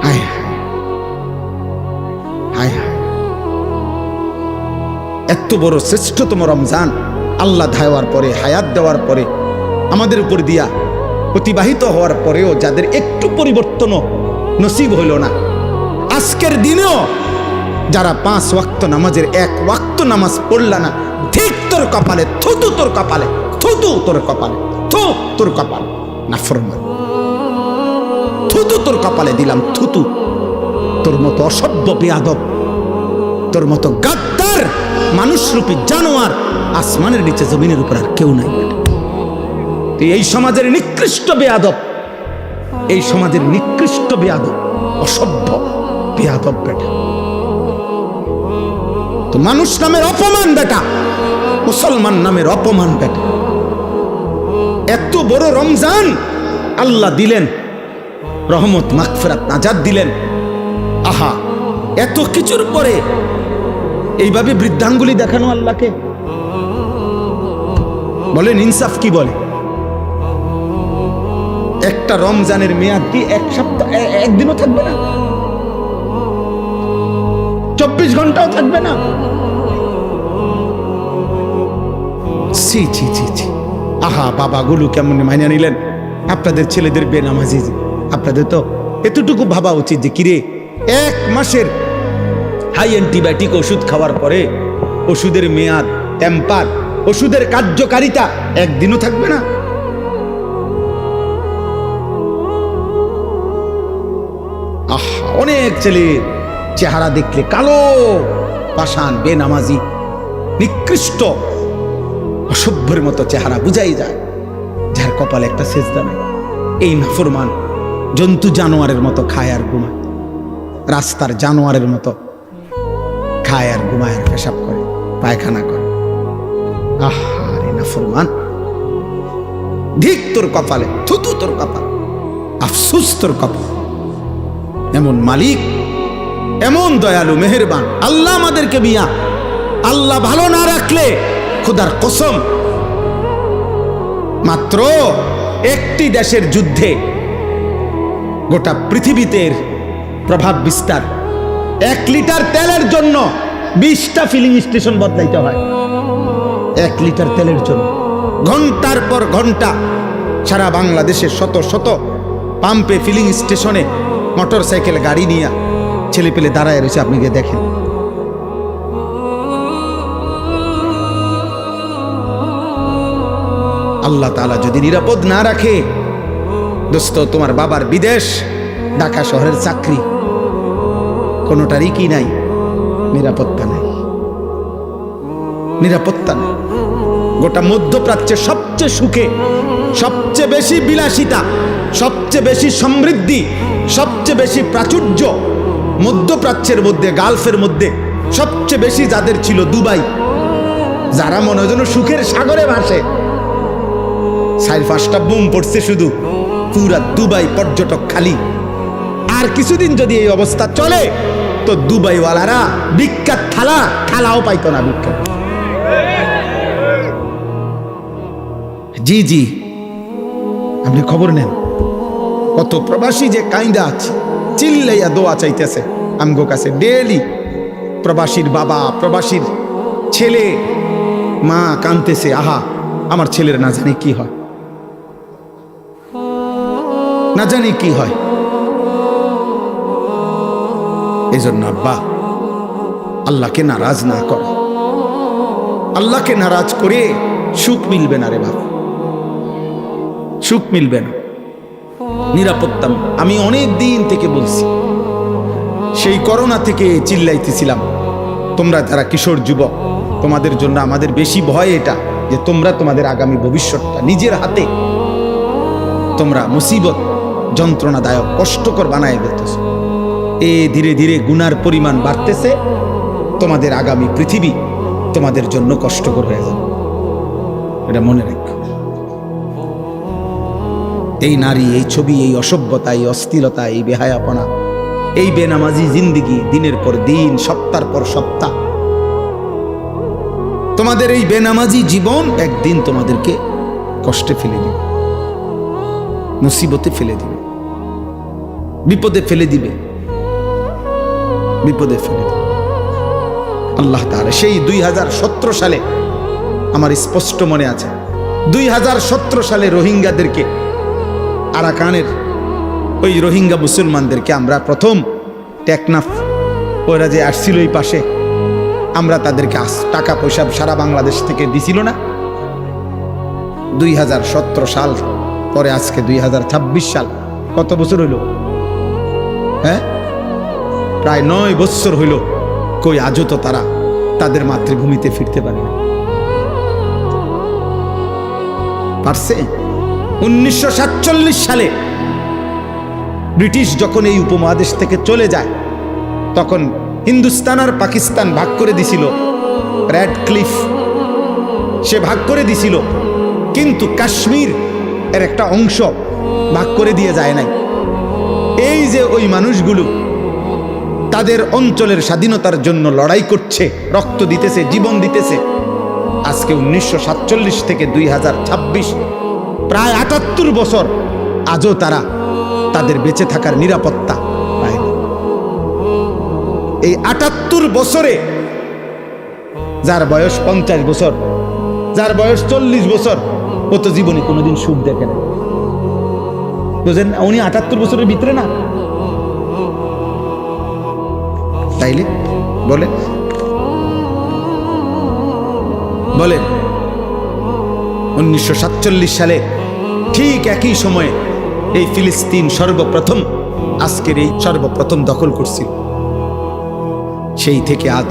হায় হায়, এত বড় শ্রেষ্ঠতম রমজান আল্লাহ দেওয়ার পরে, হায়াত দেওয়ার পরে, আমাদের উপর দিয়া অতিবাহিত হওয়ার পরেও যাদের একটু পরিবর্তনও নসিব হইল না, আজকের দিনেও যারা 5 ওয়াক্ত নামাজের 1 ওয়াক্ত নামাজ পড়লা না, ঠিক তোর কপালে, থুতু তোর কপালে, থুতু তোর কপালে, থু তোর কপালে, নাফরমান, থুতু তোর কপালে দিলাম, থুতু। তোর মতো অসভ্য বেয়াদব, তোর মতো গাদ্দার মানুষরূপী জানোয়ার আসমানের নিচে জমিনের উপর আর কেউ নাই। তুই এই সমাজের নিকৃষ্ট বেয়াদব, এই সমাজের নিকৃষ্ট বেয়াদব, অসভ্য বেয়াদব বেটা। তো মানুষ নামের অপমান বেটা, মুসলমান নামের অপমান বেটা। এত বড় রমজান আল্লাহ দিলেন, রহমত, মাগফিরাত, নাজাত দিলেন। আহা, এত কিছুর পরে এইভাবে বৃদ্ধাঙ্গুলি দেখানো আল্লাহকে, বলেন ইনসাফ কি বলে? একটা রমজানের মেয়াদ কি 1 সপ্তাহ, 1 দিনও থাকবে না, 24 ঘন্টাও থাকবে না। ছি ছি ছি ছি। আহা, বাবাগুলো কেমন মাইনা নিলেন? আপনাদের ছেলেদের বেনামাজি, আপনাদের তো এতটুকু ভাবা উচিত যে কিরে 1 মাসের হাই অ্যান্টিবায়োটিক ওষুধ খাওয়ার পরে ওষুধের মেয়াদ, টেম্পার, ওষুধের কার্যকারিতা একদিনও থাকবে না। অনেক ছেলের চেহারা দেখলে কালো, পাষাণ, বেনামাজি, নিকৃষ্ট, অসভ্যের মতো চেহারা বুঝাই যায়, যার কপালে একটা সেজদা নেই। এই নাফরমান জন্তু জানোয়ারের মতো খায় আর ঘুমায়, রাস্তার জানোয়ারের মতো খায় আর ঘুমায় আর পেশাব করে, পায়খানা করে। আরে নাফরমান, ধিক তোর কপালে, থুতু তোর কপাল, আফসোস তোর কপাল। এমন মালিক, এমন দয়ালু, মেহেরবান আল্লাহ আমাদেরকে মিয়া আল্লাহ ভালো না রাখলে খোদার কসম মাত্র একটি দেশের যুদ্ধে গোটা পৃথিবীতে প্রভাব বিস্তার। 1 লিটার তেলের জন্য 20টা ফিলিং স্টেশন বদলাইতে হয়। 1 লিটার তেলের জন্য ঘন্টার পর ঘন্টা সারা বাংলাদেশে শত শত পাম্পে, ফিলিং স্টেশনে মোটর সাইকেল গাড়ি নিয়ে ছেলে পেলে দাঁড়ায় রয়েছে। আপনি গিয়ে দেখেন। আল্লাহ তাআলা যদি নিরাপদ না রাখে, দোস্ত, তোমার বাবার বিদেশ, ঢাকা শহরের চাকরি, কোনোটারই কি নাই, নিরাপত্তা নাই, নিরাপত্তা নেই। গোটা মধ্যপ্রাচ্যে সবচেয়ে সুখে, সবচেয়ে বেশি বিলাসিতা, সবচেয়ে বেশি সমৃদ্ধি, সবচেয়ে বেশি প্রাচুর্য মধ্যপ্রাচ্যের মধ্যে, গালফের মধ্যে সবচেয়ে বেশি যাদের ছিল দুবাই, যারা মনে হয় যেন সুখের সাগরে ভাসে। 4-5টা বুম পড়ছে শুধু, পুরা দুবাই পর্যটক খালি। আর কিছুদিন যদি এই অবস্থা চলে তো দুবাইওয়ালারা বিখ্যাত থালাও পাইতো না। বিখ্যাত, জি জি, আপনি খবর নেন কত প্রবাসী যে কাইন্দা আছে, চিল্লাইয়া দোয়া চাইতেছে আমগো কাছে ডেইলি। প্রবাসীর বাবা, প্রবাসীর ছেলে, মা কাঁদতেছে, আহা আমার ছেলের না জানি কি হয়, না জানি কি হয়। এজন্য আব্বা, আল্লাহকে নারাজ না করো। আল্লাহকে নারাজ করে সুখ মিলবে না রে বাবা, সুখ মিলবে না, নিরাপত্তা। আমি অনেক দিন থেকে বলছি, সেই করোনা থেকে চিল্লাইতেছিলাম, তোমরা যারা কিশোর যুবক, তোমাদের জন্য আমাদের বেশি ভয় এটা যে তোমরা তোমাদের আগামী ভবিষ্যৎটা নিজের হাতে তোমরা মুসিবত, যন্ত্রণাদায়ক, কষ্টকর বানায় ফেলতেছ। ধীরে ধীরে গুনার পরিমাণ বাড়তেছে, তোমাদের আগামী পৃথিবী তোমাদের জন্য কষ্টকর হয়ে যাবে, এটা মনে রাখো। এই নারী, এই ছবি, এই অসভ্যতা, এই অস্থিরতা, এই বেহায়াপনা, এই বেনামাজি জিন্দিগি, দিনের পর দিন, সপ্তাহের পর সপ্তাহ, তোমাদের এই বেনামাজি জীবন একদিন তোমাদেরকে কষ্টে ফেলে দিবে, মুসিবতে ফেলে দিবে, বিপদে ফেলে দিবে, বিপদে ফেলে দিবে। আল্লাহ তাআলা সেই 2017 সালে, আমার স্পষ্ট মনে আছে, 2017 সালে রোহিঙ্গাদেরকে, আরাকানের ওই রোহিঙ্গা মুসলমানদেরকে আমরা প্রথম টেকনাফ, ওরা যে আসছিল এই পাশে, আমরা তাদেরকে টাকা পয়সা সারা বাংলাদেশ থেকে দিছিল না। 2017 সাল পরে আজকে 2026 সাল, কত বছর হইল? হ্যাঁ, প্রায় 9 বছর হইল। কই আজও তো তারা তাদের মাতৃভূমিতে ফিরতে পারে না। পারছে? 1947 সালে ব্রিটিশ যখন এই উপমহাদেশ থেকে চলে যায়, তখন হিন্দুস্তান আর পাকিস্তান ভাগ করে দিছিল। রেড ক্লিফ সে ভাগ করে দিছিল, কিন্তু কাশ্মীর এর একটা অংশ ভাগ করে দিয়ে যায় নাই। এই যে ওই মানুষগুলো তাদের অঞ্চলের স্বাধীনতার জন্য লড়াই করছে, রক্ত দিতেছে, জীবন দিতেছে, আজকে 1947 থেকে 2026 প্রায় 78 বছর, আজও তারা তাদের বেঁচে থাকার নিরাপত্তা পায় না। এই 78 বছরে যার বয়স 50 বছর, যার বয়স 40 বছর, ও তো জীবনে কোনোদিন সুখ দেখে না। বুঝেন? উনি 78 বছরের ভিতরে না, তাইলে বলেন বলেন 1947 সালে ঠিক একই সময়ে এই ফিলিস্তিন সর্বপ্রথম আজকের এই সর্বপ্রথম দখল করছিল। সেই থেকে আজ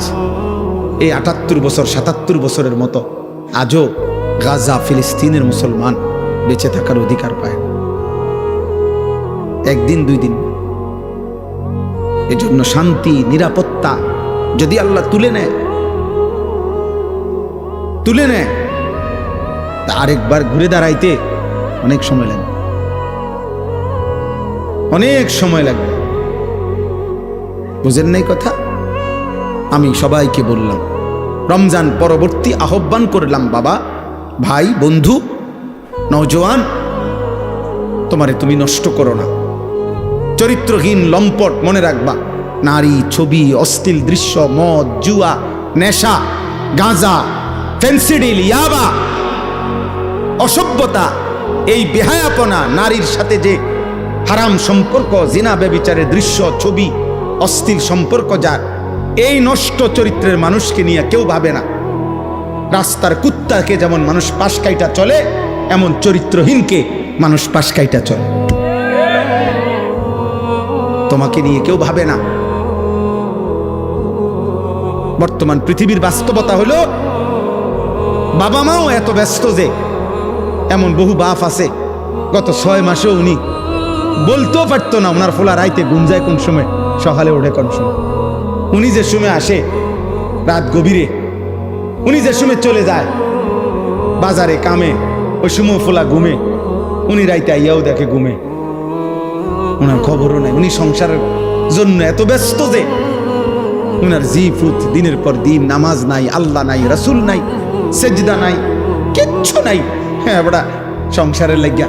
এই 78 বছর 77 বছরের মতো আজও গাজা ফিলিস্তিনের মুসলমান বেঁচে থাকার অধিকার পায় না, একদিন দুই দিন। এজন্য শান্তি নিরাপত্তা যদি আল্লাহ তুলে নেয় তা আরেকবার ঘুরে দাঁড়াইতে অনেক সময় লাগবে, অনেক সময় লাগবে। বুঝেন নাই কথা? আমি সবাইকে বললাম, রমজান পরবর্তী আহ্বান করলাম, বাবা ভাই বন্ধু নওজোয়ান, তোমারে তুমি নষ্ট করো না। চরিত্রহীন লম্পট মনে রাখবা, নারী, ছবি, অশ্লীল দৃশ্য, মদ, জুয়া, নেশা, গাঁজা, ফেন্সিডিল, ইয়াবা, অসভ্যতা, এই বেহায়াপনা, নারীর সাথে যে হারাম সম্পর্ক, জিনা ব্যভিচারের দৃশ্য, ছবি, অশ্লীল সম্পর্ক, যার এই নষ্ট চরিত্রের মানুষকে নিয়ে কেউ ভাবে না। রাস্তার কুত্তাকে যেমন মানুষ পাশ কাইটা চলে, এমন চরিত্রহীনকে মানুষ পাশ কাইটা চলে। তোমাকে নিয়ে কেউ ভাবে না। বর্তমান পৃথিবীর বাস্তবতা হলো, বাবা মাও এত ব্যস্ত যে এমন বহু বাপ আছে গত 6 মাসেও উনি বলতেও পারতো না ওনার ফোলা রাইতে ঘুম যায় কোন সময়, সকালে ওঠে কোন সময়। উনি যে সময় আসে রাত গভীরে, উনি যে সময় চলে যায় বাজারে কামে, ওই সময় ফোলা ঘুমে, উনি রাইতে আইয়াও দেখে ঘুমে, ওনার খবরও নাই। উনি সংসারের জন্য এত ব্যস্ত যে উনার জিফুত দিনের পর দিন, নামাজ নাই, আল্লাহ নাই, রাসূল নাই, সেজদা নাই, কিচ্ছু নাই। হ্যাঁ বড়া সংসারের লাগিয়া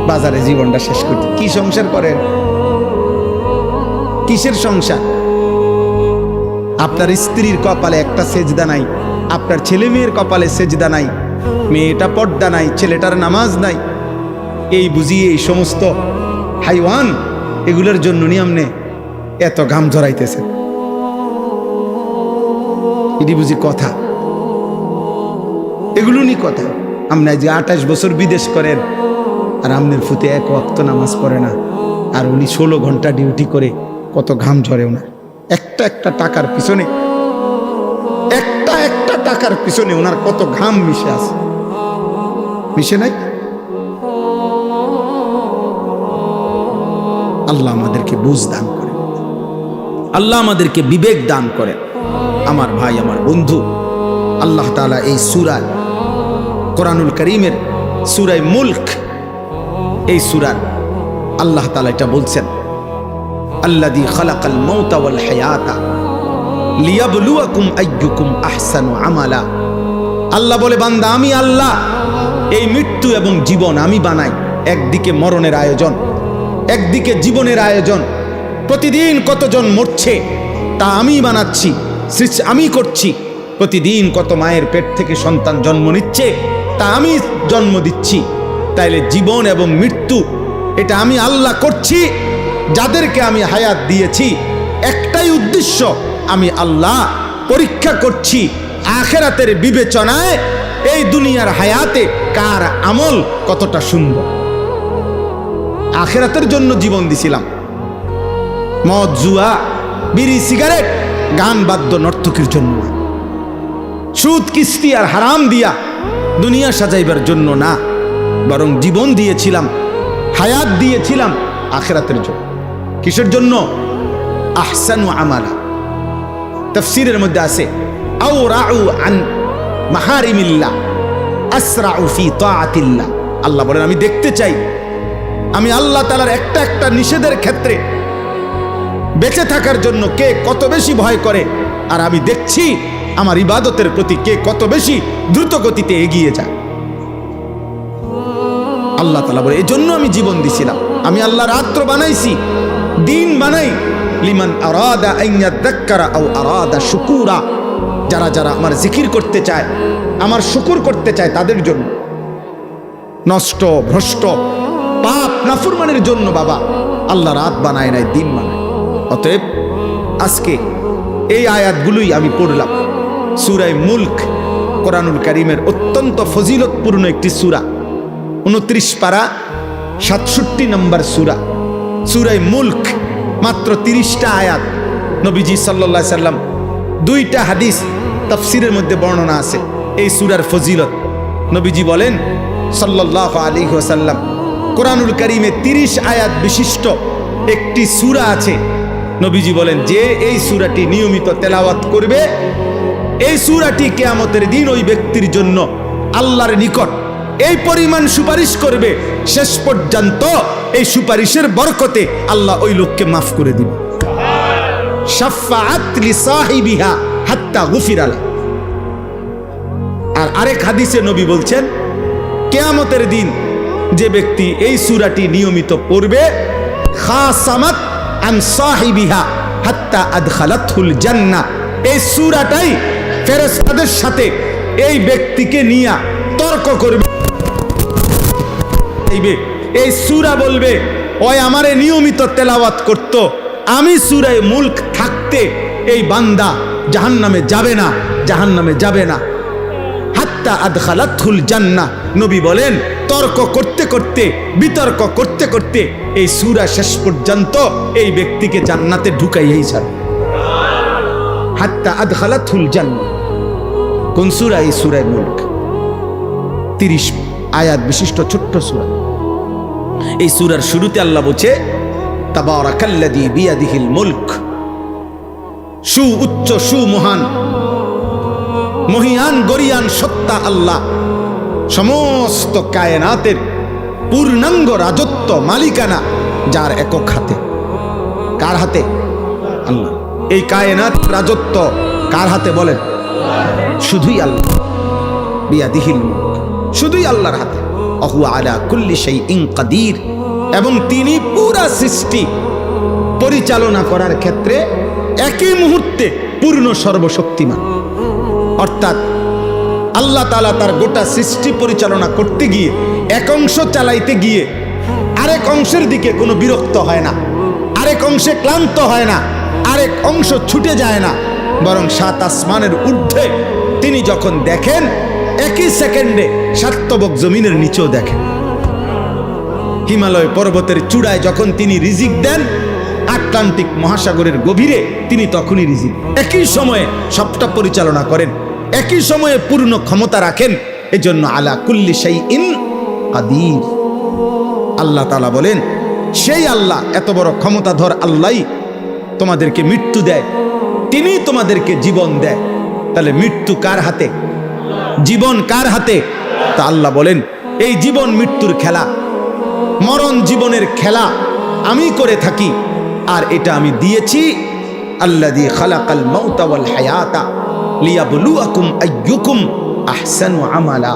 বাজারে জীবনটা শেষ করতে। কি সংসার করেন? কিসের সংসার? আপনার স্ত্রীর কপালে একটা সেজদা নাই, আপনার ছেলে মেয়ের কপালে সেজদা নাই, মেয়েটা পর্দা নাই, ছেলেটার নামাজ নাই। এই বুঝিয়ে এই সমস্ত হাইওয়ান, এগুলোর জন্য নিয়মনে এত ঘাম ঝরাইতেছে। এটি বুঝি কথা? এগুলো নি কথা? আপনি যে 28 বছর বিদেশ করেন আর আপনার ফুতে এক ওয়াক্ত নামাজ পড়ে না, আর উনি 16 ঘন্টা ডিউটি করে, কত ঘাম ঝরে ওনার। একটা একটা টাকার পিছনে, একটা একটা টাকার পিছনে ওনার কত ঘাম মিশে আছে, মিশে নাই? আল্লাহ আমাদেরকে বুঝ দান করে, আল্লাহ আমাদেরকে বিবেক দান করে। আমার ভাই, আমার বন্ধু, আল্লাহ তাআলা এই সূরা কোরআনুল কারীমের সূরা মুলক, এই সূরা আল্লাহ তাআলা এটা বলছেন, আল্লাযী খালাকাল মাউতা ওয়াল হায়াতা লিয়াবলুয়াকুম আইয়ুকুম আহসানু আমালা। আল্লাহ বলে, বান্দা আমি আল্লাহ এই মৃত্যু এবং জীবন আমি বানাই। একদিকে মরণের আয়োজন, একদিকে জীবনের আয়োজন। প্রতিদিন কতজন মরছে তা আমি বানাচ্ছি, সৃষ্টি আমি করছি। প্রতিদিন কত মায়ের পেট থেকে সন্তান জন্ম নিচ্ছে তা আমি জন্ম দিচ্ছি। তাইলে জীবন এবং মৃত্যু এটা আমি আল্লাহ করছি। যাদেরকে আমি হায়াত দিয়েছি একটাই উদ্দেশ্য, আমি আল্লাহ পরীক্ষা করছি আখিরাতের বিবেচনায় এই দুনিয়ার হায়াতে কার আমল কতটা সুন্দর। আখিরাতের জন্য জীবন দিছিলাম। মদ, জুয়া, বিড়ি, সিগারেট, গান, বাদ্য, নর্তকীর জন্য না। সুদ, কিস্তি আর হারাম দিয়া দুনিয়া সাজাইবার জন্য না, বরং জীবন দিয়েছিলাম, হায়াত দিয়েছিলাম আখিরাতের জন্য। কিসের জন্য? আহসানু আমালা। তাফসীরের মধ্যে আছে, আও রাউ আন মাহারিমিল্লাহ আসরাউ ফি তাআতিল্লাহ। আল্লাহ বলেন, আমি দেখতে চাই আমি আল্লাহ তাআলার একটা একটা নিষেধের ক্ষেত্রে বেঁচে থাকার জন্য কে কত বেশি ভয় করে, আর আমি দেখছি আমার ইবাদতের প্রতি কে কত বেশি দ্রুত গতিতে এগিয়ে যায়। আল্লাহ তাআলা বলে, এই জন্য আমি জীবন দিছিলাম। আমি আল্লাহ রাত্র বানাইছি, দিন বানাই, লিমান আরাদা আন ইয়াযাক্কারা আও আরাদা শুকুরা। যারা যারা আমার জিকির করতে চায়, আমার শুকর করতে চায়, তাদের জন্য। নষ্ট, ভ্রষ্ট, পাপ, নাফরমানের জন্য বাবা আল্লাহ রাত বানায় নাই, দিন বানায়। অতএব আজকে এই আয়াতগুলোই আমি পড়লাম। সূরা মুলক কোরআনুল কারীমের অত্যন্ত ফজিলতপূর্ণ একটি সূরা, 29 পারা 67 নম্বর সূরা। সূরা মুলক মাত্র 30টা আয়াত। নবীজি সাল্লাল্লাহু আলাইহি সাল্লাম 2টা হাদিস তাফসীরের মধ্যে বর্ণনা আছে এই সূরার ফজিলত। নবীজি বলেন সাল্লাল্লাহু আলাইহি ওয়াসাল্লাম, কোরআনুল কারীমে 30 আয়াত বিশিষ্ট একটি সূরা আছে। নবীজি বলেন যে এই সূরাটি নিয়মিত তেলাওয়াত করবে, এই সূরাটি কিয়ামতের দিন ওই ব্যক্তির জন্য আল্লাহর নিকট এই পরিমাণ সুপারিশ করবে, শেষ পর্যন্ত এই সুপারিশের বরকতে আল্লাহ ওই লোককে মাফ করে দিবে। শাফাআত লিসাহিবিহা হাত্তা গুফিরা লা। আর আরেক হাদিসে নবী বলছেন কিয়ামতের দিন যে ব্যক্তি এই সূরাটি নিয়মিত পড়বে, খাসামাত আন সাহিবিহা হাত্তা আদখালাতহুল জান্নাহ। এই সূরাটাই ফেরেশতাদের সাথে এই ব্যক্তিকে নিয়ে তর্ক করবে। এই সূরা বলবে, ওই আমারে নিয়মিত তেলাওয়াত করত, আমি সূরা মুলক থাকতে এই বান্দা জাহান্নামে যাবে না, জাহান্নামে যাবে না। হাত্তা আদখালাতহুল জান্নাহ। নবী বলেন তর্ক করতে করতে, বিতর্ক করতে করতে এই সূরা শেষ পর্যন্ত এই ব্যক্তিকে জান্নাতে ঢুকাইয়াই ছাড়ে। হাত্তা আদখালাতহুল জান্নাহ। কোন সূরা? এই সূরা মুলক, 30 আয়াত বিশিষ্ট ছোট্ট সূরা। এই সূরার শুরুতে আল্লাহ বলছে তাবারাকাল্লাযী বিয়াদিহিল মুলক। উচ্চ মহান মহিয়ান গরিয়ান সত্তা আল্লাহ, সমস্ত কায়নাতের পূর্ণাঙ্গ রাজত্ব মালিকানা যার একক হাতে। কার হাতে? আল্লাহ। এই কায়নাত রাজত্ব কার হাতে বলেন? শুধুই আল্লাহ। বিয়াদিহিল মুলক, শুধুই আল্লাহর হাতে। ওয়া আলা কুল্লি শাইইন কাদির। এবং তিনি পুরা সৃষ্টি পরিচালনা করার ক্ষেত্রে একই মুহূর্তে পূর্ণ সর্বশক্তিমান। অর্থাৎ আল্লাহ তাআলা তার গোটা সৃষ্টি পরিচালনা করতে গিয়ে এক অংশ চালাইতে গিয়ে আরেক অংশের দিকে কোনো বিরক্ত হয় না, আরেক অংশে ক্লান্ত হয় না, আরেক অংশ ছুটে যায় না, বরং 7 আসমানের ঊর্ধ্বে তিনি যখন দেখেন একই সেকেন্ডে সাতবক জমিনের নিচেও দেখেন। হিমালয় পর্বতের চূড়ায় যখন তিনি রিজিক দেন, আটলান্টিক মহাসাগরের গভীরে তিনি তখনই রিজিক। একই সময়ে সবটা পরিচালনা করেন, একই সময়ে পূর্ণ ক্ষমতা রাখেন। এজন্য আলা কুল্লি শাইইন কাদির। আল্লাহ তাআলা বলেন সেই আল্লাহ, এত বড় ক্ষমতাধর আল্লাহই তোমাদেরকে মৃত্যু দেয়, তিনি তোমাদেরকে জীবন দেয়। তাহলে মৃত্যু কার হাতে? জীবন কার হাতে? তা আল্লাহ বলেন এই জীবন মৃত্যুর খেলা, মরণ জীবনের খেলা আমি করে থাকি, আর এটা আমি দিয়েছি আল্লাযী খালাকাল মাউতা ওয়াল হায়াতা লিয়াবলুয়াকুম আইয়ুকুম আহসানু আমালা।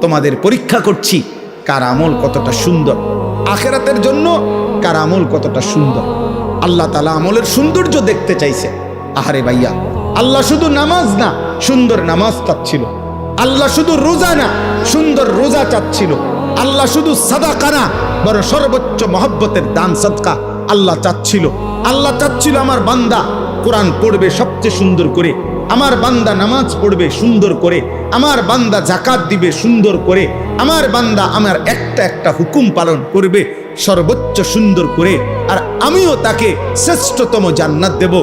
তোমাদের পরীক্ষা করছি কার আমল কতটা সুন্দর, আখিরাতের জন্য কার আমল কতটা সুন্দর। আল্লাহ তাআলা আমলের সৌন্দর্য দেখতে চাইছে। আহারে ভাইয়া, আল্লাহ শুধু নামাজ না, সুন্দর নামাজ চাচ্ছিল। আল্লাহ শুধু রোজা না, সুন্দর রোজা চাচ্ছিল। আল্লাহ শুধু সাদাকা না, বড় সর্বোচ্চ মহব্বতের দান সদকা আল্লাহ চাচ্ছিল। আল্লাহ চাচ্ছিল আমার বান্দা কোরআন পড়বে সবচেয়ে সুন্দর করে, আমার বান্দা নামাজ পড়বে সুন্দর করে, আমার বান্দা যাকাত দিবে সুন্দর করে, আমার বান্দা আমার একটা একটা হুকুম পালন করবে সর্বোচ্চ সুন্দর করে। আর আমিও তাকে শ্রেষ্ঠতম জান্নাত দেব,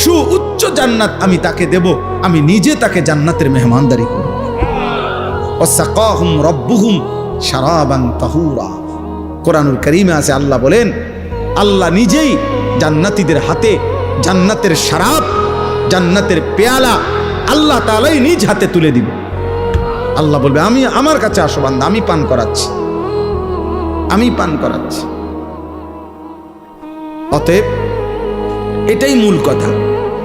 সুউচ্চ জান্নাত আমি তাকে দেব। আমি নিজে তাকে জান্নাতের মেহমানদারি করব। ওয়াসাকাহুম রাব্বুহুম শারাবান তাহুরা। কোরআনুল কারীমে আছে আল্লাহ বলেন আল্লাহ নিজেই জান্নাতীদের হাতে জান্নাতের শরাব, জান্নাতের পেয়ালা আল্লাহ তাআলাই নিজ হাতে তুলে দিবে। আল্লাহ বলবে আমি, আমার কাছে আসো বান্দা, আমি পান করাচ্ছি, আমি পান করাচ্ছি। অতএব এটাই মূল কথা।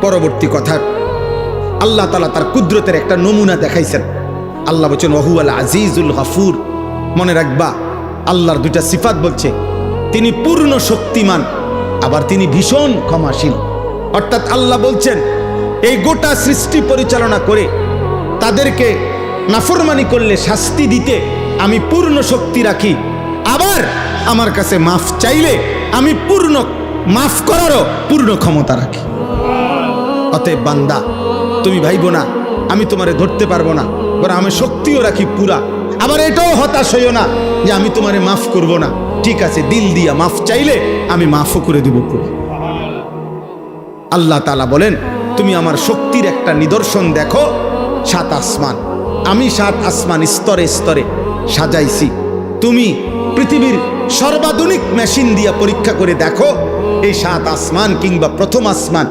পরবর্তী কথা আল্লাহ তাআলা তার কুদরতের একটা নমুনা দেখাইছেন। আল্লাহ বলছেন ওয়াহুয়াল আজিজুল গফুর। মনে রাখবা আল্লাহর দুইটা সিফাত বলছে, তিনি পূর্ণ শক্তিমান, আবার তিনি ভীষণ ক্ষমাশীল। অর্থাৎ আল্লাহ বলছেন এই গোটা সৃষ্টি পরিচালনা করে তাদেরকে নাফরমানি করলে শাস্তি দিতে আমি পূর্ণ শক্তি রাখি, আবার আমার কাছে মাফ চাইলে আমি পূর্ণ মাফ করারও পূর্ণ ক্ষমতা রাখি। অতএব বান্দা, তুমি ভাইবো না আমি তোমারে ধরতে পারবো না, বরং আমি শক্তিও রাখি পুরা। আবার এটাও হতাশ হইও না যে আমি তোমারে মাফ করব না। ঠিক আছে, দিল দিয়া মাফ চাইলে আমি মাফও করে দিব পুরো। আল্লাহ তাআলা বলেন, তুমি আমার শক্তির একটা নিদর্শন দেখো, 7 আসমান। আমি 7 আসমান স্তরে স্তরে সাজাইছি। তুমি পৃথিবীর সর্বাধুনিক মেশিন দিয়া পরীক্ষা করে দেখো, এই 7 আসমান কিংবা প্রথম আসমান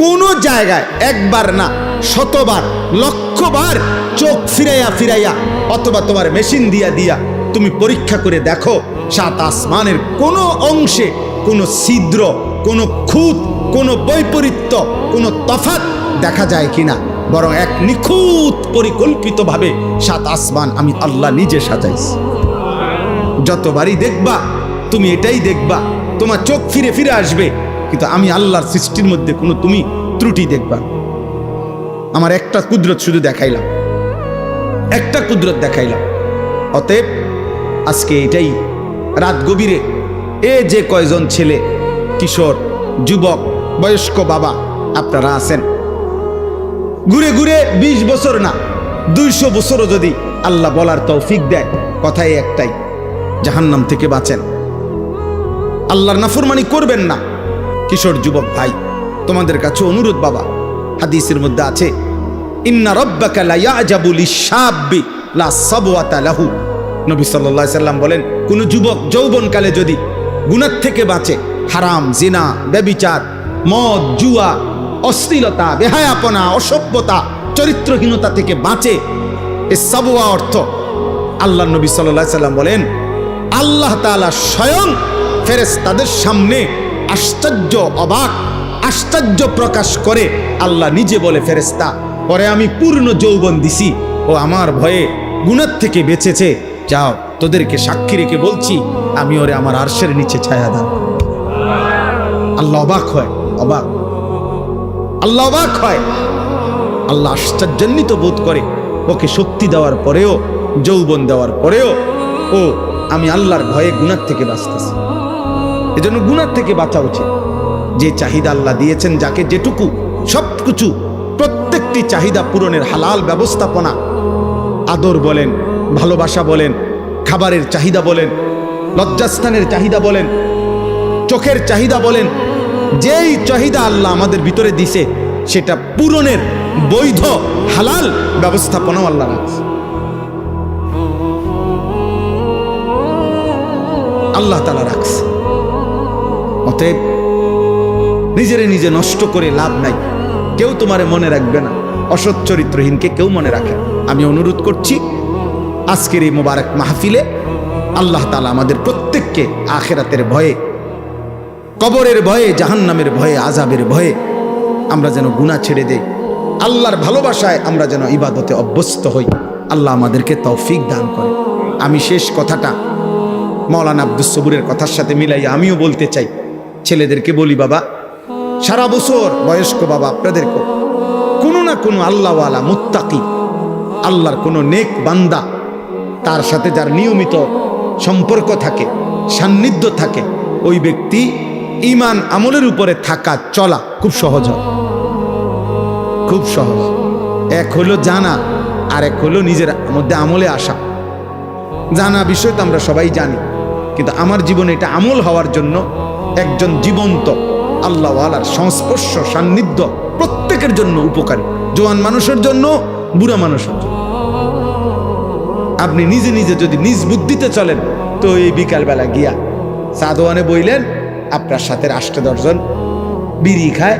কোন জায়গায় একবার না, শতবার, লক্ষবার চোখ ফিরাইয়া ফিরাইয়া অথবা তোমার মেশিন দিয়া দিয়া তুমি পরীক্ষা করে দেখো, 7 আসমানের কোনো অংশে কোনো ছিদ্র, কোনো খুঁত, কোনো বৈপরীত্য, কোনো তফাৎ দেখা যায় কিনা। বরং এক নিখুঁত পরিকল্পিতভাবে 7 আসমান আমি আল্লাহ নিজে সাজাইছি। যতবারই দেখবা তুমি এটাই দেখবা, তোমার চোখ ফিরে ফিরে আসবে, কিন্তু আমি আল্লাহর সৃষ্টির মধ্যে কোনো তুমি ত্রুটি দেখবা। আমার একটা কুদরত শুধু দেখাইলাম, একটা কুদরত দেখাইলাম। অতএব আজকে এটাই রাত গভীরে যে কয়জন ছেলে, কিশোর, যুবক, বয়স্ক বাবা আপনারা আছেন, ঘুরে ঘুরে 20 বছর না 200 বছরও যদি আল্লাহ বলার তৌফিক দেয়, কথাই একটাই, জাহান্নাম থেকে বাঁচেন, আল্লাহর নাফরমানি করবেন না। কিশোর যুবক ভাই, তোমাদের কাছে অনুরোধ বাবা, হাদিসের মধ্যে আছে, ইন্না রাব্বাকা লা ইয়াজাবু লিশ-শাব্বি লা সাবওয়াতা লাহু। নবী সাল্লাল্লাহু আলাইহি সাল্লাম বলেন, কোন যুবক যৌবনকালে যদি গুনাহ থেকে বাঁচে, হারাম, জিনা, ব্যভিচার, মদ, জুয়া, অশ্লীলতা, বেহায়াপনা, অসভ্যতা, চরিত্রহীনতা থেকে বাঁচে, এ সাবওয়া অর্থ আল্লাহ নবী সাল্লাল্লাহু আলাইহি সাল্লাম বলেন, আল্লাহ তাআলা স্বয়ং ফেরেশতাদের সামনে আশ্চর্য, অবাক, আশ্চর্য প্রকাশ করে আল্লাহ নিজে বলে, ফেরেশতা, পরে আমি পূর্ণ যৌবন দিছি, ও আমার ভয়ে গুনাহ থেকে বেঁচেছে, যাও তোদেরকে সাক্ষী রেখে বলছি, আমি ওরে আমার আরশের নিচে ছায়া দান। আল্লাহ অবাক হয়, অবাক, আল্লাহ অবাক হয়, আল্লাহ আশ্চর্যান্বিত বোধ করে, ওকে শক্তি দেওয়ার পরেও, যৌবন দেওয়ার পরেও ও আমি আল্লাহর ভয়ে গুনাহ থেকে বাঁচতেছি। এজন্য গুনাহ থেকে বাঁচা উচিত। যে চাহিদা আল্লাহ দিয়েছেন, যাকে যেটুকু, সবকিছু, প্রত্যেকটি চাহিদা পূরণের হালাল ব্যবস্থাপনা, আদর বলেন, ভালোবাসা বলেন, খাবারের চাহিদা বলেন, লজ্জাস্থানের চাহিদা বলেন, চোখের চাহিদা বলেন, যেই চাহিদা আল্লাহ আমাদের ভিতরে দিছে, সেটা পূরণের বৈধ হালাল ব্যবস্থাপনাও আল্লাহ রাখছে। আল্লাহ তাআলা রাখছে। অতএব নিজেরে নিজে নষ্ট করে লাভ নাই। কেউ তোমারে মনে রাখবে না, অসৎ চরিত্রহীনকে কেউ মনে রাখে। আমি অনুরোধ করছি, আজকের এই মোবারক মাহফিলে আল্লাহ তাআলা আমাদের প্রত্যেককে আখিরাতের ভয়ে, কবরের ভয়ে, জাহান্নামের ভয়ে, আযাবের ভয়ে আমরা যেন গুনাহ ছেড়ে দেই, আল্লাহর ভালোবাসায় আমরা যেন ইবাদতে অভ্যস্ত হই। আল্লাহ আমাদেরকে তৌফিক দান করে। আমি শেষ কথাটা মাওলানা আব্দুস সবুরের কথার সাথে মিলাইয়া আমিও বলতে চাই। ছেলেদেরকে বলি, বাবা, সারা বছর, বয়স্ক বাবা আপনাদেরকে কোনো না কোনো আল্লাহওয়ালা, মুত্তাকি, আল্লাহর কোনো নেক বান্দা, তার সাথে যার নিয়মিত সম্পর্ক থাকে, সান্নিধ্য থাকে, ওই ব্যক্তি ঈমান আমলের উপরে থাকা, চলা খুব সহজ হয়, খুব সহজ। এক হলো জানা, আর এক হলো নিজের মধ্যে আমলে আসা। জানা বিষয় তো আমরা সবাই জানি, কিন্তু আমার জীবনে এটা আমল হওয়ার জন্য একজন জীবন্ত আল্লাহওয়ালার সংস্পর্শ, সান্নিধ্য প্রত্যেকের জন্য উপকারী, জোয়ান মানুষের জন্য, বুড়া মানুষের জন্য। আপনি নিজে নিজে যদি নিজ বুদ্ধিতে চলেন, তো এই বিকালবেলা গিয়া চা দোয়ানে বইলেন, আপনার সাথে 8-10 জন বিড়ি খায়।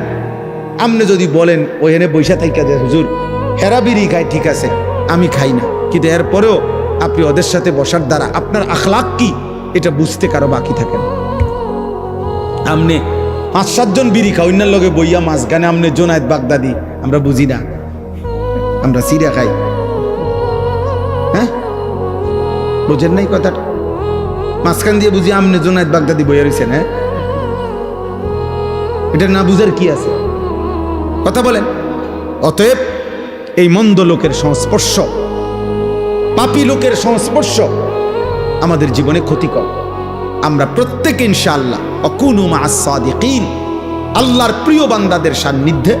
আপনি যদি বলেন ওইখানে বৈশা থাইকা যে হুজুর হেরা বিড়ি খায়, ঠিক আছে, আমি খাই না, কিন্তু এরপরেও আপনি ওদের সাথে বসার দ্বারা আপনার আখলাক কি এটা বুঝতে কারো বাকি থাকে না। আপনি 5-7 জন বিড়ি খাও, অন্যার লগে বইয়া মাঝখানে আপনি জোনায়েদ বাগদাদি, আমরা বুঝি না, আমরা সিরা খাই। হ্যাঁ, বুঝেন নাই কথাটা? মাঝখান দিয়ে বুঝি আপনি জোনায়েদ বাগদাদি বইয়া রয়েছেন। হ্যাঁ, এটা না বুঝার কি আছে? কথা বলেন। অতএব এই মন্দ লোকের সংস্পর্শ, পাপী লোকের সংস্পর্শ আমাদের জীবনে ক্ষতিকর। আমরা প্রত্যেকে ইনশাআল্লাহ অকুনু মা'আস সাদিকিন, আল্লাহর প্রিয় বান্দাদের সান্নিধ্যে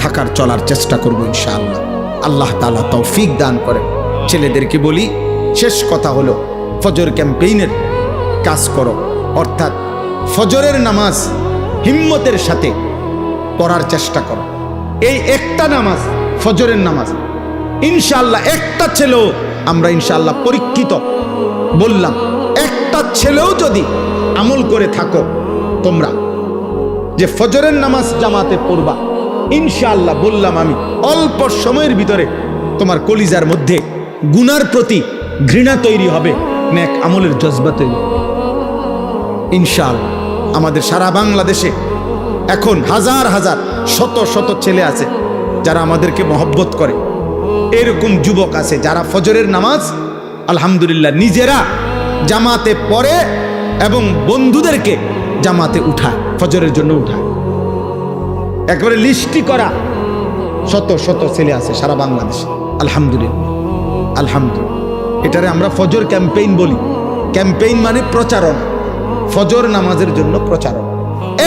থাকার চলার চেষ্টা করব ইনশাআল্লাহ। আল্লাহ তাআলা তৌফিক দান করেন। ছেলেদেরকে বলি, শেষ কথা হলো ফজর ক্যাম্পেইনের কাজ করো, অর্থাৎ ফজরের নামাজ হিম্মতের সাথে পড়ার চেষ্টা করো। এই একটা নামাজ, ফজরের নামাজ, ইনশাআল্লাহ একটা ছেলেও আমরা ইনশাআল্লাহ পরীক্ষিত বললাম, একটা ছেলেও যদি আমল করে থাকো তোমরা যে ফজরের নামাজ জামাতে পড়বা, ইনশাআল্লাহ বললাম আমি অল্প সময়ের ভিতরে তোমার কলিজার মধ্যে গুনার প্রতি ঘৃণা তৈরি হবে, নেক আমলের জজবা তৈরি হবে ইনশাআল্লাহ। আমাদের সারা বাংলাদেশে এখন হাজার হাজার শত শত ছেলে আছে যারা আমাদেরকে মহব্বত করে, এরকম যুবক আছে যারা ফজরের নামাজ আলহামদুলিল্লাহ নিজেরা জামাতে পড়ে এবং বন্ধুদেরকে জামাতে উঠায়, ফজরের জন্য উঠায়। একেবারে লিস্টি করা শত শত ছেলে আছে সারা বাংলাদেশে আলহামদুলিল্লাহ। আলহামদুলিল্লাহ, এটারে আমরা ফজর ক্যাম্পেইন বলি। ক্যাম্পেইন মানে প্রচারণা, ফজর নামাজের জন্য প্রচারণা।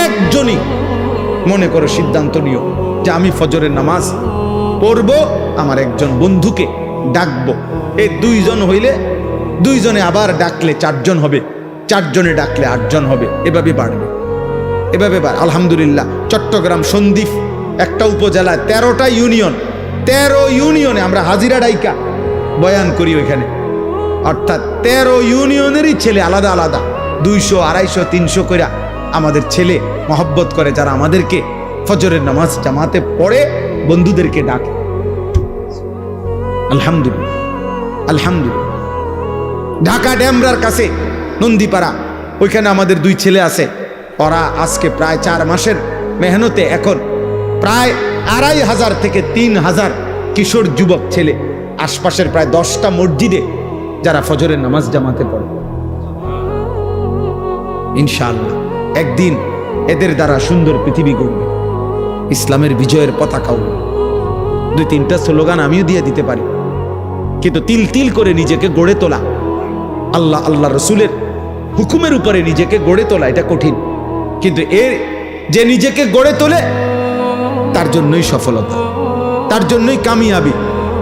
একজনই মনে করো সিদ্ধান্ত নিও যে আমি ফজরের নামাজ পড়ব, আমার একজন বন্ধুকে ডাকবো। এই দুইজন হইলে দুইজনে আবার ডাকলে চারজন হবে, চারজনে ডাকলে আটজন হবে, এভাবে বাড়বে, এভাবে আলহামদুলিল্লাহ। চট্টগ্রাম সন্দ্বীপ একটা উপজেলায় 13টা ইউনিয়ন, 13 ইউনিয়নে আমরা হাজিরা ডাইকা বয়ান করি ওইখানে, অর্থাৎ 13 ইউনিয়নেরই ছেলে আলাদা আলাদা 200, 250, 300 করে আমাদের ছেলে মহব্বত করে, যারা আমাদেরকে ফজরের নামাজ জামাতে পড়ে বন্ধুদেরকে ডাকে। আলহামদুলিল্লাহ, আলহামদুলিল্লাহ। ঢাকা ড্যামরার কাছে নন্দীপাড়া, ওইখানে আমাদের 2 ছেলে আছে। ওরা আজকে প্রায় 4 মাসের মেহনতে এখন প্রায় 2500 থেকে 3000 কিশোর যুবক ছেলে আশপাশের প্রায় 10টা মসজিদে যারা ফজরের নামাজ জামাতে পড়ে। ইনশাআল্লাহ একদিন এদের দ্বারা সুন্দর পৃথিবী গড়বে, ইসলামের বিজয়ের পতাকা উড়বে। 2-3টা স্লোগান আমিও দিয়ে দিতে পারি, কিন্তু তিল তিল করে নিজেকে গড়ে তোলা, আল্লাহ আল্লাহ রসুলের হুকুমের উপরে নিজেকে গড়ে তোলা এটা কঠিন, কিন্তু এর যে নিজেকে গড়ে তোলে তার জন্যই সফলতা, তার জন্যই কামিয়াবি,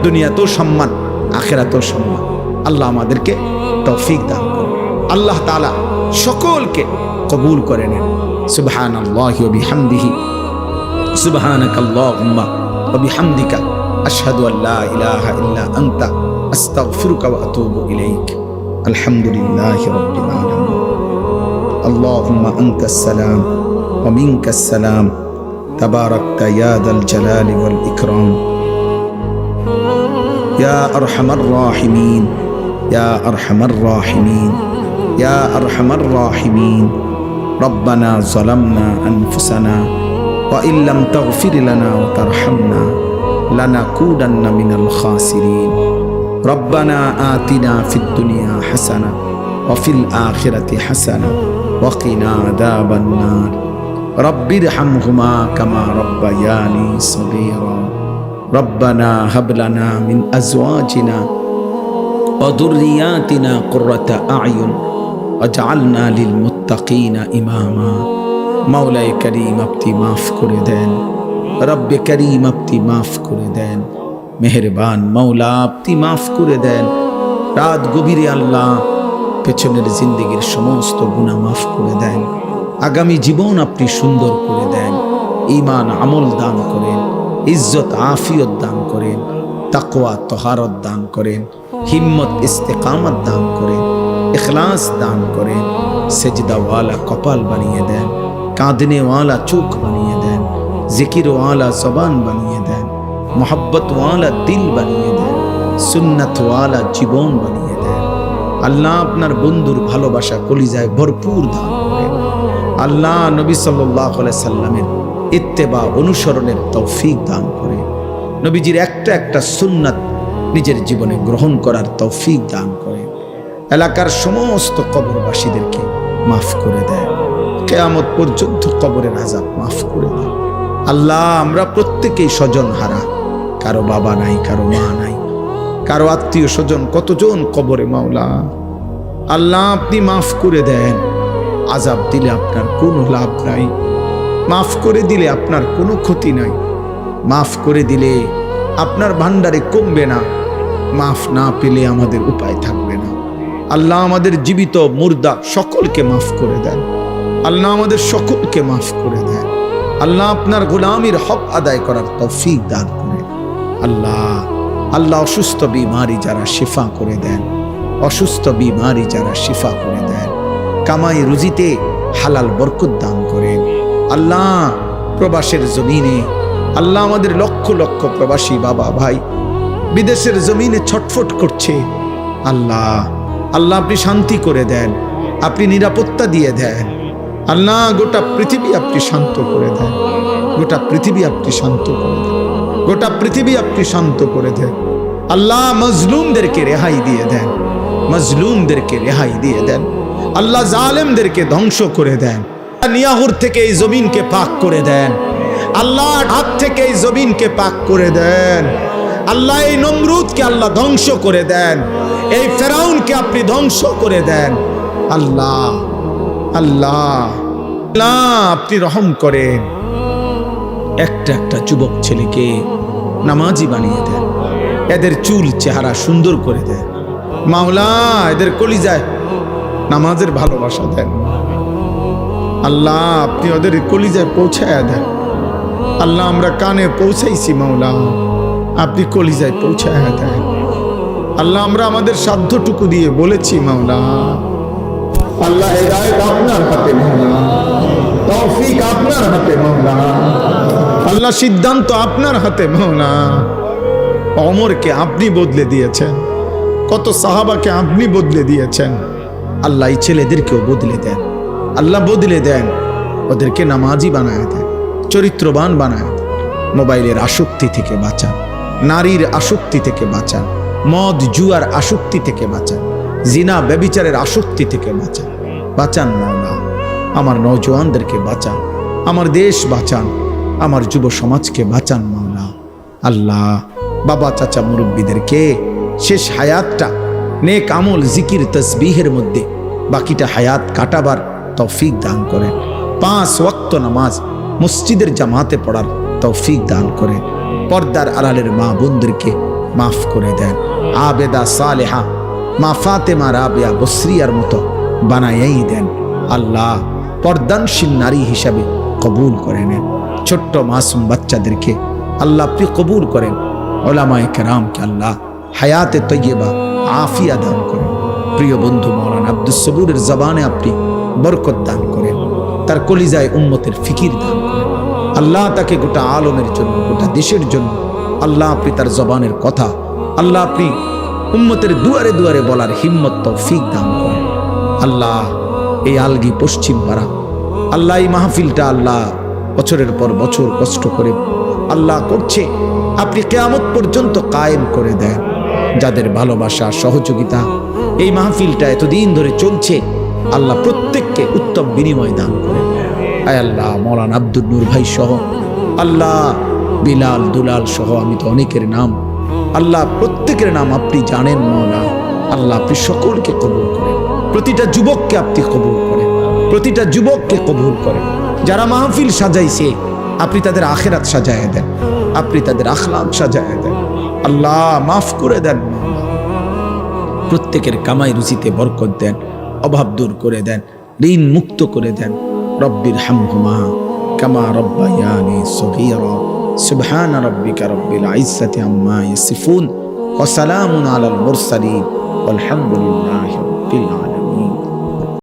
দুনিয়াতেও সম্মান, আখিরাতেও সম্মান। আল্লাহ আমাদেরকে তৌফিক দান করুন। আল্লাহ তাআলা সকলকে কবুল করে নেন। সুবহানাল্লাহি ওয়া বিহামদিহি, সুবহানাকাল্লাহুম্মা ওয়া বিহামদিকা, আশহাদু আল্লা ইলাহা ইল্লা আনতা, আস্তাগফিরুকা ওয়া আতুবু ইলাইক। আলহামদুলিল্লাহি রাব্বিল আলামিন। আল্লাহুম্মা আনতাস সালাম ওয়া মিনকাস সালাম, তাবারাকতা ইয়া যাল জালালি ওয়াল ইকরাম, ইয়া আরহামার রাহিমিন, ইয়া আরহামার রাহিমিন, ইয়া আরহামার রাহিমিন। রব্বানা যালামনা আনফুসানা ওয়া ইল্লাম তাগফির লানা ওয়া তারহামনা লানাকুনান্না মিনাল খাসিরিন। রব্বানা আতিনা ফিদ দুনিয়া হাসানা ওয়া ফিল আখিরাতি হাসানা ওয়া কিনা আযাবান নার। রব্বিরহামহুমা কামা রাব্বায়ানি সগীরা। রব্বানা হাব লানা মিন আজওয়াজিনা ওয়া যুররিয়াতিনা কুররাতা আ'য়ুন ওয়াজআলনা লিল মুত্তাকিনা ইমামা। মাওলায়ে কারীম আপনি মাফ করে দেন, রব্বে কারীম আপনি মাফ করে দেন, মেহেরবান মাওলা আপনি মাফ করে দেন। রাত গভীরে আল্লাহ পেছনের জিন্দেগির সমস্ত গুনাহ মাফ করে দেন, আগামী জীবন আপনি সুন্দর করে দেন, ঈমান আমল দান করেন, ইজ্জত আফিয়ত দান করেন, তাকওয়া তহারত দান করেন, হিম্মত ইস্তেকামত দান করেন, ইখলাস দান করেন, সেজদাওয়ালা কপাল বানিয়ে দেন, কাঁদনেওয়ালা চোখ বানিয়ে দেন, জিকিরওয়ালা জবান বানিয়ে দেন, মোহাব্বতওয়ালা দিল বানিয়ে দেন, সুন্নতওয়ালা জীবন বানিয়ে দেন। আল্লাহ আপনার বন্ধুর ভালোবাসা কলিজায় ভরপুর দান করেন। আল্লাহ নবী সাল্লাল্লাহু আলাইহি সাল্লামের ইত্তেবা অনুসরণের তৌফিক দান করে, নবীজির একটা একটা সুন্নাত নিজের জীবনে গ্রহণ করার তৌফিক দান করে। এলাকার সমস্ত কবরবাসীদেরকে মাফ করে দেয়, কিয়ামত পর্যন্ত কবরের আযাব মাফ করে দেয়। আল্লাহ আমরা প্রত্যেকেই স্বজন হারা, কারো বাবা নাই, কারো মা নাই, কারো আত্মীয় স্বজন, কতজন কবরে মাওলা। আল্লাহ আপনি মাফ করে দেন। আযাব দিলে আপনার কোনো লাভ নাই, মাফ করে দিলে আপনার কোনো ক্ষতি নাই। মাফ করে দিলে আপনার ভান্ডারে কমবে না, মাফ না পেলে আমাদের উপায় থাকবে না। আল্লাহ আমাদের জীবিত মুর্দা সকলকে মাফ করে দেন। আল্লাহ আমাদের সকলকে মাফ করে দেন। আল্লাহ আপনার গোলামির হক আদায় করার তৌফিক দান করেন। আল্লাহ অসুস্থ বিমারি যারা শিফা করে দেন, অসুস্থ বিমারি যারা শিফা করে দেন, কামাই রুজিতে হালাল বরকত দান করেন। আল্লাহ প্রবাসের জমিনে আল্লাহ আমাদের লক্ষ লক্ষ প্রবাসী বাবা ভাই বিদেশের জমিনে ছটফট করছে, আল্লাহ আপনি শান্তি করে দেন, আপনি নিরাপত্তা দিয়ে দেন। আল্লাহ গোটা পৃথিবী আপনি শান্ত করে দেন, গোটা পৃথিবী আপনি শান্ত করে দেন, গোটা পৃথিবী আপনি শান্ত করে দেন। আল্লাহ মজলুমদেরকে রেহাই দিয়ে দেন, মজলুমদেরকে রেহাই দিয়ে দেন। আল্লাহ জালেমদেরকে ধ্বংস করে দেন। নিয়াহুর থেকে এই জমিনকে পাক করে দেন। আল্লাহ হাত থেকে এই জমিনকে পাক করে দেন। আল্লাহ এই নমরুদকে আল্লাহ ধ্বংস করে দেন, এই ফেরাউনকে আপনি ধ্বংস করে দেন। আল্লাহ আপনি রহম করেন। একটা একটা যুবক ছেলেকে নামাজি বানিয়ে দেন, এদের চুল চেহারা সুন্দর করে দেন। মাওলা এদের কলিজায় নামাজের ভালোবাসা দেন। আল্লাহ আপনি ওদের কলিজায় পৌঁছায় দেন। আল্লাহ আমরা কানে পৌঁছাইছি, মাওলা আপনি কলিজায় পৌঁছায় দেন। আল্লাহ আমরা আমাদের সাধ্যটুকু দিয়ে বলেছি, মাওলা আল্লাহ হিদায়াত আপনার হাতে, মাওলা তৌফিক আপনার হাতে, মাওলা আল্লাহ সিদ্ধান্ত আপনার হাতে। মাওলা ওমরকে আপনি বদলে দিয়েছেন, কত সাহাবাকে আপনি বদলে দিয়েছেন। আল্লাহ এই ছেলেদেরকেও বদলে দেন, আল্লাহ বদলে দেন, ওদেরকে নামাজি বানায় দেন, চরিত্রবান বানায় দেন। মোবাইলের আসক্তি থেকে বাঁচান, নারীর আসক্তি থেকে বাঁচান, মদ জুয়ার আসক্তি থেকে বাঁচান, জিনা ব্যভিচারের আসক্তি থেকে বাঁচান। বাঁচান মাওলা, আমার নওজওয়ানদেরকে বাঁচান, আমার দেশ বাঁচান, আমার যুব সমাজকে বাঁচান মাওলা। আল্লাহ বাবা চাচা মুরব্বীদেরকে শেষ হায়াতটা নেক আমল জিকির তসবিহের মধ্যে বাকিটা হায়াত কাটাবার তৌফিক দান করেন। 5 ওয়াক্ত নামাজ মসজিদের জামাতে পড়ার তৌফিক দান করেন। পর্দার আড়ালের মা বোনদেরকে মাফ করে দেন। আবেদা সালেহা মা ফাতেমা রাবেয়া বসরিয়ার মতো বানাইয়াই দেন। আল্লাহ পর্দানশীল নারী হিসাবে কবুল করে নেন। ছোট্ট মাসুম বাচ্চাদেরকে আল্লাহ আপনি কবুল করেন। ওলামায়ে কেরামকে আল্লাহ হায়াতে তৈয়বা আফিয়া দান করেন। প্রিয় বন্ধু মাওলানা আব্দুস সবুরের জবানে আপনি বরকত দান করেন, তার কলিজায় উম্মতের ফিকির দান করেন। আল্লাহ তাকে গোটা আলমের জন্য, গোটা দেশের জন্য আল্লাহ আপনি তার জবানের কথা আল্লাহ আপনি উম্মতের দুয়ারে দুয়ারে বলার হিম্মত তৌফিক দান করেন। আল্লাহ এই আলগি পশ্চিম পাড়া আল্লাহ এই মাহফিলটা আল্লাহ বছরের পর বছর কষ্ট করে আল্লাহ করছে, আপনি কিয়ামত পর্যন্ত কায়েম করে দেন। যাদের ভালোবাসা সহযোগিতা এই মাহফিলটা এতদিন ধরে চলছে, আল্লাহ প্রত্যেককে উত্তম বিনিময় দান করেন। আয় আল্লাহ মাওলানা আব্দুল নূর ভাই সহ আল্লাহ বিলাল দুলাল সহ আমি তো অনেকের নাম আল্লাহ প্রত্যেকের নাম আপনি জানেন মাওলা। আল্লাহ আপনি সকলকে কবুল করেন, প্রতিটা যুবককে আপনি কবুল করেন, প্রতিটা যুবককে কবুল করেন। যারা মাহফিল সাজাইছে আপনি তাদের আখিরাত সাজায় দেন, আপনি তাদের আখলাক সাজায় দেন। আল্লাহ মাফ করে দেন মাওলা, প্রত্যেকের কামাই রুজিতে বরকত দেন, অভাব দূর করে দেন, ঋণ মুক্ত করে দেন। রব্বির হামহুমা কামা রব্বায়ানি সগীরা। সুবহান রাব্বিকা রব্বিল ইজ্জাতি আম্মা ইয়াসিফুন ওয়া সালামুন আলাল মুরসালিন ওয়ালহামদুলিল্লাহি রাব্বিল আলামিন।